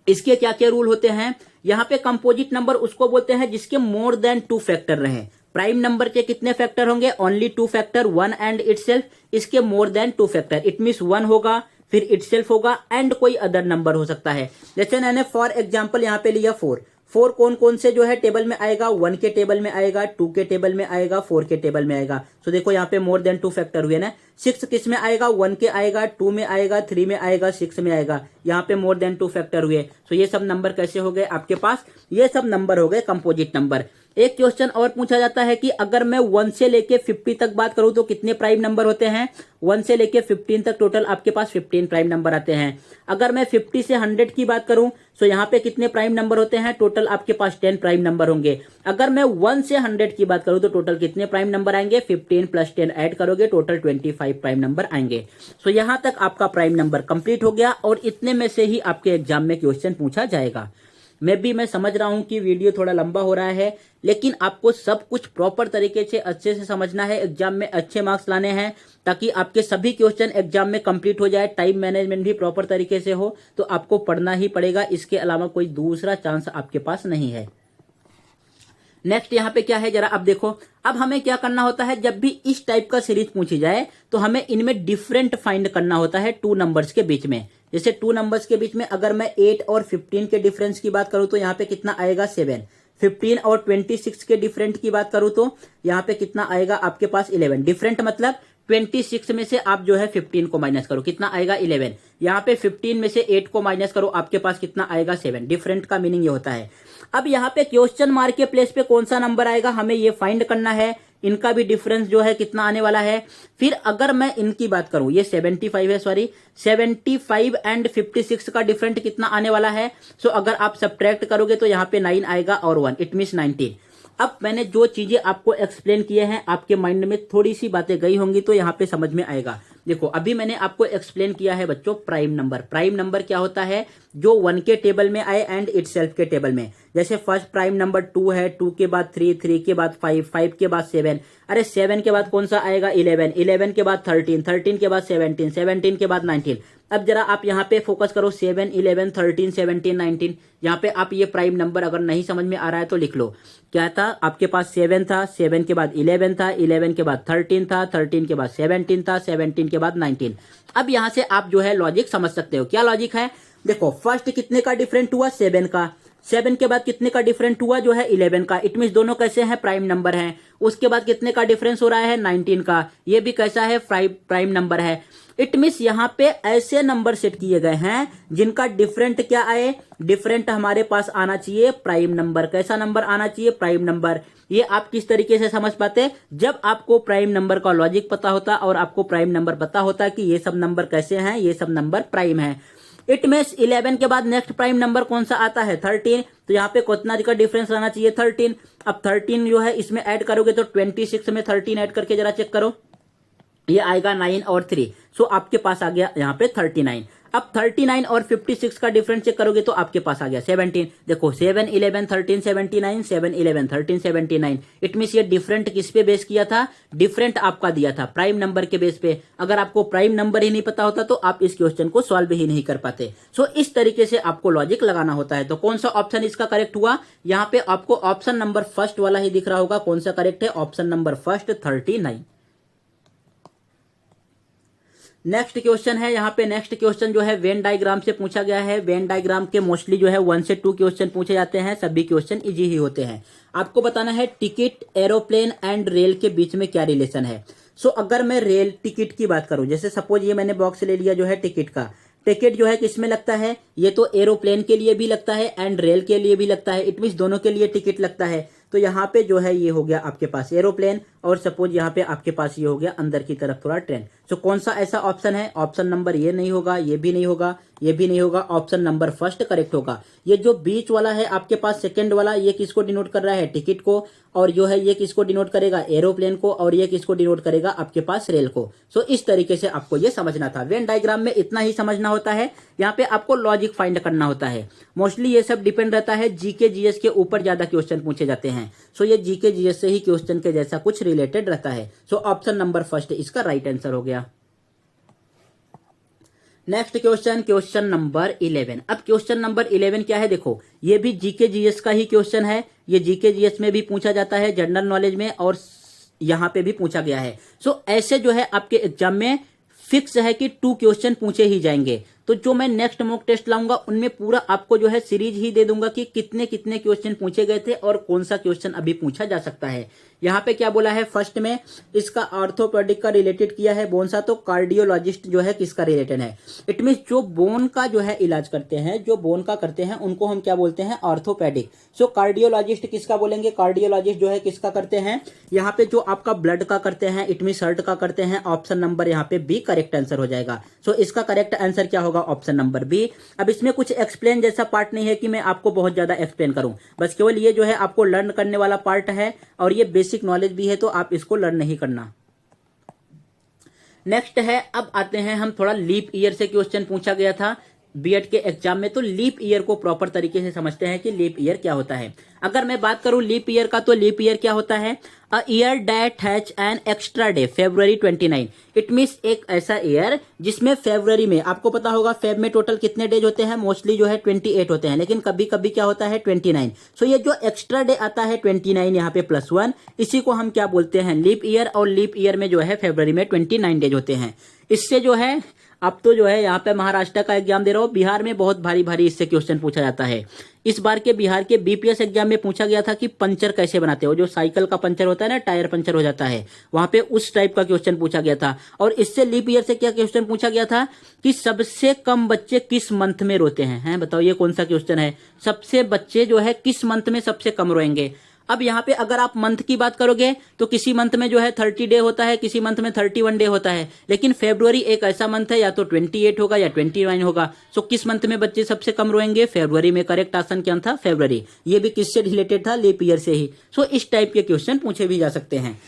इसके क्या क्या रूल होते हैं, यहाँ पे कंपोजिट नंबर उसको बोलते हैं जिसके मोर देन 2 फैक्टर रहे। प्राइम नंबर के कितने फैक्टर होंगे, ओनली 2 फैक्टर, 1 एंड इटसेल्फ। इसके more than 2 factor, it means 1 होगा, फिर इटसेल्फ होगा एंड कोई अदर नंबर हो सकता है। जैसे मैंने फॉर एग्जांपल यहाँ पे लिया 4 कौन कौन से जो है टेबल में आएगा, 1 के टेबल में आएगा, 2 के टेबल में आएगा, 4 के टेबल में आएगा। सो देखो यहाँ पे मोर देन 2 फैक्टर हुए ना। 6 किस में आएगा, 1 के आएगा, 2 में आएगा, 3 में आएगा, 6 में आएगा। यहाँ पे मोर देन 2 फैक्टर हुए। सो ये सब नंबर कैसे हो गए आपके पास, ये सब नंबर हो गए कंपोजिट नंबर। एक क्वेश्चन और पूछा जाता है कि अगर मैं 1 से लेके 50 तक बात करूं तो कितने प्राइम नंबर होते हैं। 1 से लेके 15 तक टोटल आपके पास 15 प्राइम नंबर आते हैं। अगर मैं 50 से 100 की बात करूं तो यहाँ पे कितने प्राइम नंबर होते हैं, टोटल आपके पास 10 प्राइम नंबर होंगे। अगर मैं 1 से 100 की बात करूं तो टोटल कितने प्राइम नंबर आएंगे, 15 प्लस 10 ऐड करोगे टोटल 25 प्राइम नंबर आएंगे। सो यहां तक आपका प्राइम नंबर कंप्लीट हो गया और इतने में से ही आपके एग्जाम में क्वेश्चन पूछा जाएगा। मैं समझ रहा हूं कि वीडियो थोड़ा लंबा हो रहा है, लेकिन आपको सब कुछ प्रॉपर तरीके से अच्छे से समझना है, एग्जाम में अच्छे मार्क्स लाने हैं ताकि आपके सभी क्वेश्चन एग्जाम में कंप्लीट हो जाए। टाइम मैनेजमेंट भी प्रॉपर तरीके से हो, तो आपको पढ़ना ही पड़ेगा, इसके अलावा कोई दूसरा चांस आपके पास नहीं है। नेक्स्ट यहाँ पे क्या है जरा अब देखो। अब हमें क्या करना होता है, जब भी इस टाइप का सीरीज पूछी जाए तो हमें इनमें डिफरेंट फाइंड करना होता है 2 नंबर्स के बीच में। जैसे 2 नंबर्स के बीच में अगर मैं 8 और 15 के डिफरेंस की बात करूं तो यहाँ पे कितना आएगा 7। 15 और 26 के डिफरेंट की बात करूं तो यहाँ पे कितना आएगा आपके पास 11। डिफरेंट मतलब 26 में से आप जो है 15 को माइनस करो, कितना आएगा 11। यहाँ पे 15 में से 8 को माइनस करो, आपके पास कितना आएगा 7। डिफरेंट का मीनिंग ये होता है। अब यहाँ पे क्वेश्चन मार्क के प्लेस पे कौन सा नंबर आएगा हमें ये फाइंड करना है, इनका भी डिफरेंस जो है कितना आने वाला है। फिर अगर मैं इनकी बात करूं, ये 75 है, सॉरी 75 एंड 56 का डिफरेंट कितना आने वाला है। सो अगर आप सब्ट्रैक्ट करोगे तो यहाँ पे 9 आएगा और 1, इट मींस 19। अब मैंने जो चीजें आपको एक्सप्लेन किए हैं, आपके माइंड में थोड़ी सी बातें गई होंगी तो यहाँ पे समझ में आएगा। देखो अभी मैंने आपको एक्सप्लेन किया है बच्चों प्राइम नंबर। प्राइम नंबर क्या होता है, जो 1 के टेबल में आए एंड इटसेल्फ के टेबल में। जैसे फर्स्ट प्राइम नंबर 2 है, 2 के बाद 3, 3 के बाद 5, 5 के बाद 7, अरे 7 के बाद कौन सा आएगा 11, 11 के बाद 13, 13 के बाद 17, 17 के बाद 19। अब जरा आप यहाँ पे फोकस करो 7, 11, 13, 17, 19। यहाँ पे आप ये प्राइम नंबर अगर नहीं समझ में आ रहा है तो लिख लो। क्या था आपके पास 7 था, 7 के बाद 11 था, 11 के बाद 13 था, 13 के बाद 17 था, 17 के बाद 19। अब यहाँ से आप जो है लॉजिक समझ सकते हो। क्या लॉजिक है, देखो फर्स्ट कितने का डिफरेंट हुआ 7 का, 7 के बाद कितने का डिफरेंट हुआ जो है 11 का, इट मींस दोनों कैसे हैं प्राइम नंबर हैं। उसके बाद कितने का डिफरेंस हो रहा है 19 का, ये भी कैसा है प्राइम नंबर है। इट मींस यहाँ पे ऐसे नंबर सेट किए गए हैं जिनका डिफरेंट क्या आए, डिफरेंट हमारे पास आना चाहिए प्राइम नंबर। कैसा नंबर आना चाहिए, प्राइम नंबर। ये आप किस तरीके से समझ पाते, जब आपको प्राइम नंबर का लॉजिक पता होता और आपको प्राइम नंबर पता होता कि ये सब नंबर कैसे हैं, ये सब नंबर प्राइम है। इट मींस 11 के बाद नेक्स्ट प्राइम नंबर कौन सा आता है 13, तो यहाँ पे कितना का डिफरेंस रहना चाहिए 13। अब 13 जो है इसमें ऐड करोगे तो 26 में 13 ऐड करके जरा चेक करो, ये आएगा 9 और 3। सो आपके पास आ गया यहाँ पे 39। अब 39 और 56 का डिफरेंस चेक करोगे तो आपके पास आ गया 17। देखो 7, 11, 13, 79, 7, 11, 13, 79। इट मींस ये डिफरेंट किस पे बेस किया था, डिफरेंट आपका दिया था प्राइम नंबर के बेस पे। अगर आपको प्राइम नंबर ही नहीं पता होता तो आप इस क्वेश्चन को सॉल्व ही नहीं कर पाते। सो इस तरीके से आपको लॉजिक लगाना होता है। तो कौन सा ऑप्शन इसका करेक्ट हुआ, यहाँ पे आपको ऑप्शन नंबर फर्स्ट वाला ही दिख रहा होगा। कौन सा करेक्ट है, option number first 39। Next question है, यहाँ पे नेक्स्ट क्वेश्चन जो है वेन डायग्राम से पूछा गया है। वेन डायग्राम के मोस्टली जो है 1 से 2 क्वेश्चन पूछे जाते हैं, सभी क्वेश्चन इजी ही होते हैं। आपको बताना है टिकट, एरोप्लेन एंड रेल के बीच में क्या रिलेशन है। सो अगर मैं रेल टिकट की बात करूं, जैसे सपोज ये मैंने बॉक्स ले लिया जो है टिकट का, टिकट जो है किसमें लगता है, ये तो एरोप्लेन के लिए भी लगता है एंड रेल के लिए भी लगता है। इट मींस दोनों के लिए टिकट लगता है। तो यहाँ पे जो है ये हो गया आपके पास एरोप्लेन और सपोज यहाँ पे आपके पास ये हो गया अंदर की तरफ थोड़ा ट्रेंड। सो कौन सा ऐसा ऑप्शन है? ऑप्शन नंबर ये नहीं होगा, ये भी नहीं होगा, ये भी नहीं होगा, ऑप्शन नंबर फर्स्ट करेक्ट होगा। ये जो बीच वाला है आपके पास सेकंड वाला, ये किसको डिनोट कर रहा है? टिकट को। और जो है ये किसको डिनोट करेगा? एरोप्लेन को। और ये किसको डिनोट करेगा? आपके पास रेल को। सो इस तरीके से आपको ये समझना था। वेन डायग्राम में इतना ही समझना होता है, यहाँ पे आपको लॉजिक फाइंड करना होता है। मोस्टली ये सब डिपेंड रहता है जीके जीएस के ऊपर ज्यादा क्वेश्चन पूछे जाते हैं। सो ये जीके जीएस से ही क्वेश्चन के जैसा कुछ रिलेटेड रहता है। सो ऑप्शन नंबर फर्स्ट इसका राइट आंसर हो गया। Next question, question number 11। अब क्वेश्चन नंबर 11 क्या है? देखो ये भी जीके जीएस का ही क्वेश्चन है। ये जीके जीएस में भी पूछा जाता है, जनरल नॉलेज में, और यहां पे भी पूछा गया है। सो ऐसे जो है आपके एग्जाम में फिक्स है कि 2 क्वेश्चन पूछे ही जाएंगे। तो जो मैं नेक्स्ट मॉक टेस्ट लाऊंगा उनमें पूरा आपको जो है सीरीज ही दे दूंगा कि कितने कितने क्वेश्चन पूछे गए थे और कौन सा क्वेश्चन अभी पूछा जा सकता है। यहाँ पे क्या बोला है? फर्स्ट में इसका ऑर्थोपेडिक का रिलेटेड किया है, बोन सा। तो कार्डियोलॉजिस्ट जो है किसका रिलेटेड है? इट मीन जो बोन का जो है इलाज करते हैं, जो बोन का करते हैं, उनको हम क्या बोलते हैं? ऑर्थोपेडिक। सो कार्डियोलॉजिस्ट किसका बोलेंगे? कार्डियोलॉजिस्ट जो है किसका करते हैं? यहाँ पे जो आपका ब्लड का करते हैं, इट मीन हार्ट का करते हैं। ऑप्शन नंबर यहाँ पे बी करेक्ट आंसर हो जाएगा। सो इसका करेक्ट आंसर क्या होगा? Option number B. अब इसमें कुछ एक्सप्लेन जैसा पार्ट नहीं है कि मैं आपको बहुत ज्यादा एक्सप्लेन करूं, बस केवल ये जो है आपको लर्न करने वाला पार्ट है, और ये बेसिक नॉलेज भी है, तो आप इसको लर्न नहीं करना। नेक्स्ट है, अब आते हैं हम थोड़ा लीप ईयर से क्वेश्चन पूछा गया था बीएड के एग्जाम में, तो लीप ईयर को प्रॉपर तरीके से समझते हैं कि लीप ईयर क्या होता है। अगर मैं बात करूं लीप ईयर का, तो लीप ईयर क्या होता है? A year that has an extra day February 29। It means एक ऐसा ईयर जिसमें फरवरी में, आपको पता होगा फेब में टोटल कितने डेज होते हैं? मोस्टली जो है 28 होते हैं, लेकिन कभी कभी क्या होता है? 29। सो ये जो एक्स्ट्रा डे आता है 29 यहाँ पे +1, इसी को हम क्या बोलते हैं? Leap year. और लीप ईयर में जो है फरवरी में 29 डेज होते हैं। इससे जो है अब तो जो है यहाँ पे महाराष्ट्र का एग्जाम दे रहा हूँ, बिहार में बहुत भारी भारी इससे क्वेश्चन पूछा जाता है। इस बार के बिहार के बीपीएस एग्जाम में पूछा गया था कि पंचर कैसे बनाते हो, जो साइकिल का पंचर होता है ना, टायर पंचर हो जाता है, वहां पे उस टाइप का क्वेश्चन पूछा गया था। और इससे लीप ईयर से क्या क्वेश्चन पूछा गया था कि सबसे कम बच्चे किस मंथ में रोते हैं? बताओ ये कौन सा क्वेश्चन है? सबसे बच्चे जो है किस मंथ में सबसे कम रोएंगे? अब यहाँ पे अगर आप मंथ की बात करोगे तो किसी मंथ में जो है 30 डे होता है, किसी मंथ में 31 डे होता है, लेकिन फरवरी एक ऐसा मंथ है या तो 28 होगा या 29 होगा। सो किस मंथ में बच्चे सबसे कम रोएंगे? फरवरी में। करेक्ट आंसर क्या था? फरवरी। ये भी किससे रिलेटेड था? लीप ईयर से ही। सो इस टाइप के क्वेश्चन पूछे भी जा सकते हैं।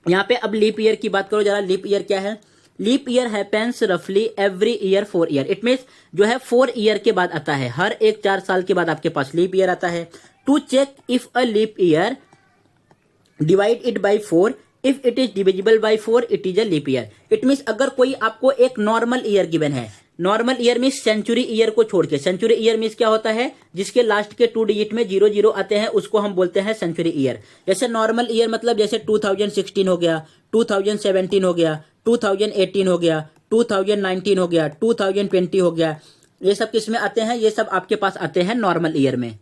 यहाँ पे अब लीप ईयर की बात करो जरा। लीप ईयर क्या है? लीप ईयर हैपेंस रफली every year 4 year. It means जो है 4 ईयर के बाद आता है, हर एक 4 साल के बाद आपके पास लीप ईयर आता है। To check if a leap year divide it by 4, if it is divisible by 4 it is a leap year. It means अगर कोई आपको एक नॉर्मल ईयर गिवन है, normal year means century year को छोड़ के, सेंचुरी ईयर मीन्स क्या होता है? जिसके लास्ट के 2 डिजिट में 00 आते हैं, उसको हम बोलते हैं सेंचुरी ईयर। जैसे नॉर्मल ईयर मतलब जैसे 2016 हो गया, 2017 हो गया, 2018 हो गया, 2019 हो गया, 2020 हो गया, ये सब किस में आते हैं? ये सब आपके पास आते हैं नॉर्मल ईयर में।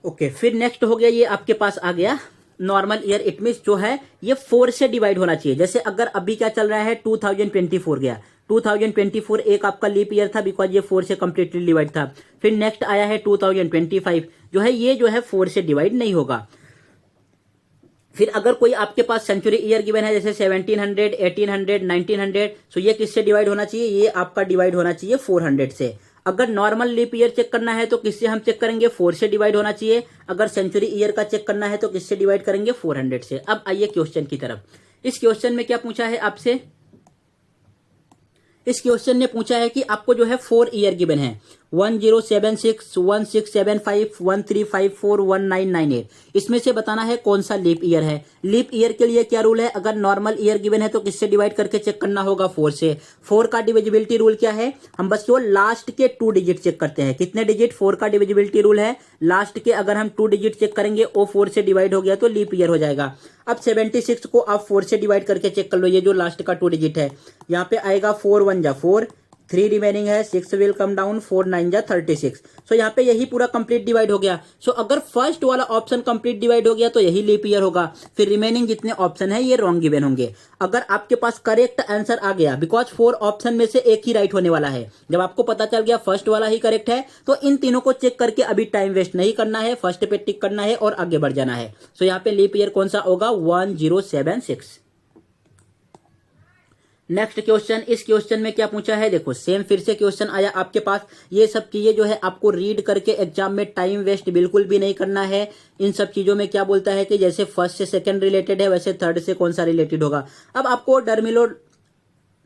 ओके, फिर नेक्स्ट हो गया, ये आपके पास आ गया नॉर्मल ईयर। इट मीन्स जो है ये 4 से डिवाइड होना चाहिए। जैसे अगर अभी क्या चल रहा है? 2024 गया, 2024 एक आपका लीप ईयर था, बिकॉज ये 4 से कंप्लीटली डिवाइड था। फिर नेक्स्ट आया है 2025, जो है ये जो है 4 से डिवाइड नहीं होगा। फिर अगर कोई आपके पास सेंचुरी ईयर गिवन है, जैसे 1700, 1800, 1900, सो ये किससे डिवाइड होना चाहिए? ये आपका डिवाइड होना चाहिए 400 से। अगर नॉर्मल लीप ईयर चेक करना है तो किससे हम चेक करेंगे? 4 से डिवाइड होना चाहिए। अगर सेंचुरी ईयर का चेक करना है तो किससे डिवाइड करेंगे? 400 से। अब आइए क्वेश्चन की तरफ। इस क्वेश्चन में क्या पूछा है आपसे? इस क्वेश्चन ने पूछा है कि आपको जो है 4 ईयर गिवन है, 1076, 1675, 1354, 1998। इसमें से बताना है कौन सा लीप ईयर है। लीप ईयर के लिए क्या रूल है? अगर नॉर्मल ईयर गिवन है तो किससे डिवाइड करके चेक करना होगा? 4 से। 4 का डिविजिबिलिटी रूल क्या है? हम बस केवल लास्ट के 2 डिजिट चेक करते हैं। कितने डिजिट? 4 का डिविजिबिलिटी रूल है लास्ट के अगर हम 2 डिजिट चेक करेंगे, वो 4 से डिवाइड हो गया तो लीप ईयर हो जाएगा। अब 76 को आप 4 से डिवाइड करके चेक कर लो, ये जो लास्ट का 2 डिजिट है, यहाँ पे आएगा 4 1 जा 4, 3 रिमेनिंग है, 6 विल कम डाउन, 4 9 जा 36। सो यहाँ पे यही पूरा कंप्लीट डिवाइड हो गया। सो अगर फर्स्ट वाला ऑप्शन कंप्लीट डिवाइड हो गया तो यही लीप ईयर होगा, फिर रिमेनिंग जितने ऑप्शन है ये रॉन्ग गिवन होंगे। अगर आपके पास करेक्ट आंसर आ गया, बिकॉज 4 ऑप्शन में से एक ही राइट होने वाला है, जब आपको पता चल गया फर्स्ट वाला ही करेक्ट है तो इन तीनों को चेक करके अभी टाइम वेस्ट नहीं करना है, फर्स्ट पे टिक करना है और आगे बढ़ जाना है। सो यहाँ पे लीप ईयर कौन सा होगा, 1076। नेक्स्ट क्वेश्चन, इस क्वेश्चन में क्या पूछा है, देखो सेम फिर से क्वेश्चन आया आपके पास। ये सब चीजें जो है आपको रीड करके एग्जाम में टाइम वेस्ट बिल्कुल भी नहीं करना है। इन सब चीजों में क्या बोलता है कि जैसे फर्स्ट से सेकंड रिलेटेड है वैसे थर्ड से कौन सा रिलेटेड होगा। अब आपको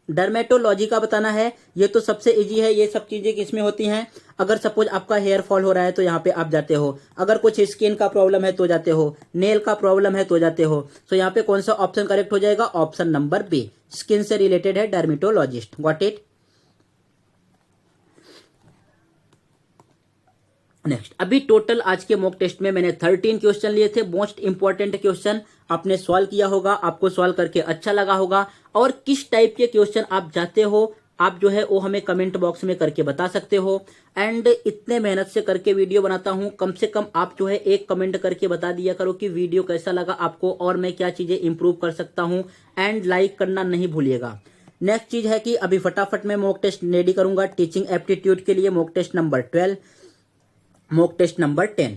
डर्मेटोलॉजी का बताना है, ये तो सबसे इजी है। ये सब चीजें किसमें होती हैं, अगर सपोज आपका हेयर फॉल हो रहा है तो यहाँ पे आप जाते हो, अगर कुछ स्किन का प्रॉब्लम है तो जाते हो, नेल का प्रॉब्लम है तो जाते हो। तो यहाँ पे कौन सा ऑप्शन करेक्ट हो जाएगा, ऑप्शन नंबर बी, स्किन से रिलेटेड है डर्मेटोलॉजिस्ट। Got it. नेक्स्ट, अभी टोटल आज के मॉक टेस्ट में मैंने 13 क्वेश्चन लिए थे। मोस्ट इंपॉर्टेंट क्वेश्चन आपने सॉल्व किया होगा, आपको सॉल्व करके अच्छा लगा होगा। और किस टाइप के क्वेश्चन आप चाहते हो आप जो है वो हमें कमेंट बॉक्स में करके बता सकते हो। एंड इतने मेहनत से करके वीडियो बनाता हूं, कम से कम आप जो है एक कमेंट करके बता दिया करो कि वीडियो कैसा लगा आपको और मैं क्या चीजें इंप्रूव कर सकता हूं। एंड लाइक करना नहीं भूलिएगा। नेक्स्ट चीज है कि अभी फटाफट मैं मॉक टेस्ट रेडी करूंगा टीचिंग एप्टीट्यूड के लिए, mock test number 12, mock test number 10।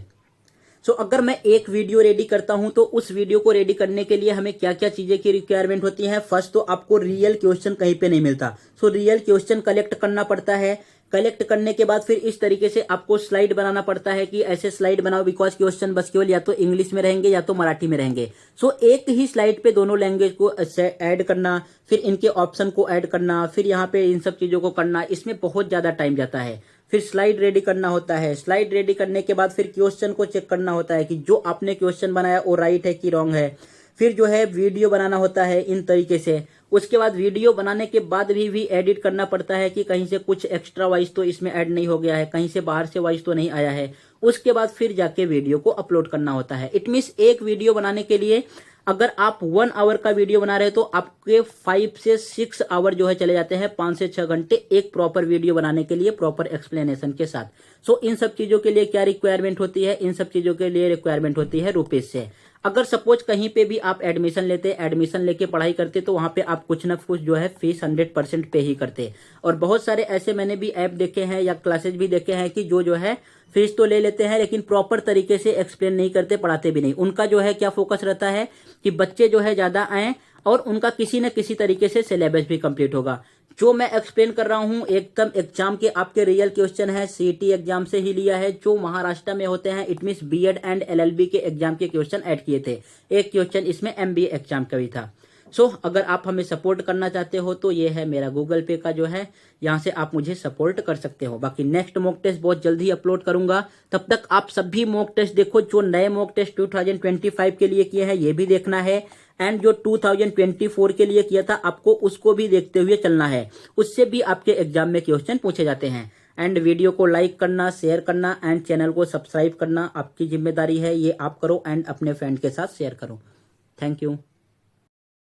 So अगर मैं एक वीडियो रेडी करता हूं तो उस वीडियो को रेडी करने के लिए हमें क्या क्या चीजें की रिक्वायरमेंट होती है। फर्स्ट तो आपको रियल क्वेश्चन कहीं पे नहीं मिलता, सो रियल क्वेश्चन कलेक्ट करना पड़ता है। कलेक्ट करने के बाद फिर इस तरीके से आपको स्लाइड बनाना पड़ता है कि ऐसे स्लाइड बनाओ, बिकॉज क्वेश्चन बस केवल या तो इंग्लिश में रहेंगे या तो मराठी में रहेंगे। सो एक ही स्लाइड पे दोनों लैंग्वेज को ऐड करना, फिर इनके ऑप्शन को ऐड करना, फिर यहाँ पे इन सब चीजों को करना, इसमें बहुत ज्यादा टाइम जाता है। फिर स्लाइड रेडी करना होता है, स्लाइड रेडी करने के बाद फिर क्वेश्चन को चेक करना होता है कि जो आपने क्वेश्चन बनाया वो राइट है कि रॉन्ग है। फिर जो है वीडियो बनाना होता है इन तरीके से। उसके बाद वीडियो बनाने के बाद भी एडिट करना पड़ता है कि कहीं से कुछ एक्स्ट्रा वॉइस तो इसमें ऐड नहीं हो गया है, कहीं से बाहर से वॉइस तो नहीं आया है। उसके बाद फिर जाके वीडियो को अपलोड करना होता है। इट मीन्स एक वीडियो बनाने के लिए अगर आप 1 आवर का वीडियो बना रहे हो तो आपके 5 से 6 आवर जो है चले जाते हैं, 5 से 6 घंटे एक प्रॉपर वीडियो बनाने के लिए प्रॉपर एक्सप्लेनेशन के साथ। सो इन सब चीजों के लिए क्या रिक्वायरमेंट होती है, इन सब चीजों के लिए रिक्वायरमेंट होती है रुपीज से। अगर सपोज कहीं पे भी आप एडमिशन लेते, एडमिशन लेके पढ़ाई करते तो वहां पे आप कुछ ना कुछ जो है फीस 100% पे ही करते। और बहुत सारे ऐसे मैंने भी ऐप देखे हैं या क्लासेज भी देखे हैं कि जो है फीस तो ले लेते हैं लेकिन प्रॉपर तरीके से एक्सप्लेन नहीं करते, पढ़ाते भी नहीं। उनका जो है क्या फोकस रहता है कि बच्चे जो है ज्यादा आए और उनका किसी न किसी तरीके से सिलेबस भी कंप्लीट होगा। जो मैं एक्सप्लेन कर रहा हूं एकदम एग्जाम के आपके रियल क्वेश्चन है, सीईटी एग्जाम से ही लिया है, जो महाराष्ट्र में होते हैं। It means BEd and LLB के एग्जाम के क्वेश्चन ऐड किए थे। एक क्वेश्चन इसमें एमबीए एग्जाम का भी था। सो अगर आप हमें सपोर्ट करना चाहते हो तो ये है मेरा गूगल पे का जो है, यहाँ से आप मुझे सपोर्ट कर सकते हो। बाकी नेक्स्ट मॉक टेस्ट बहुत जल्दी अपलोड करूंगा, तब तक आप सभी मॉक टेस्ट देखो। जो नए मॉक टेस्ट 2025 के लिए किए हैं ये भी देखना है, एंड जो 2024 के लिए किया था आपको उसको भी देखते हुए चलना है। उससे भी आपके एग्जाम में क्वेश्चन पूछे जाते हैं। एंड वीडियो को लाइक करना, शेयर करना एंड चैनल को सब्सक्राइब करना आपकी जिम्मेदारी है, ये आप करो एंड अपने फ्रेंड के साथ शेयर करो। Thank you.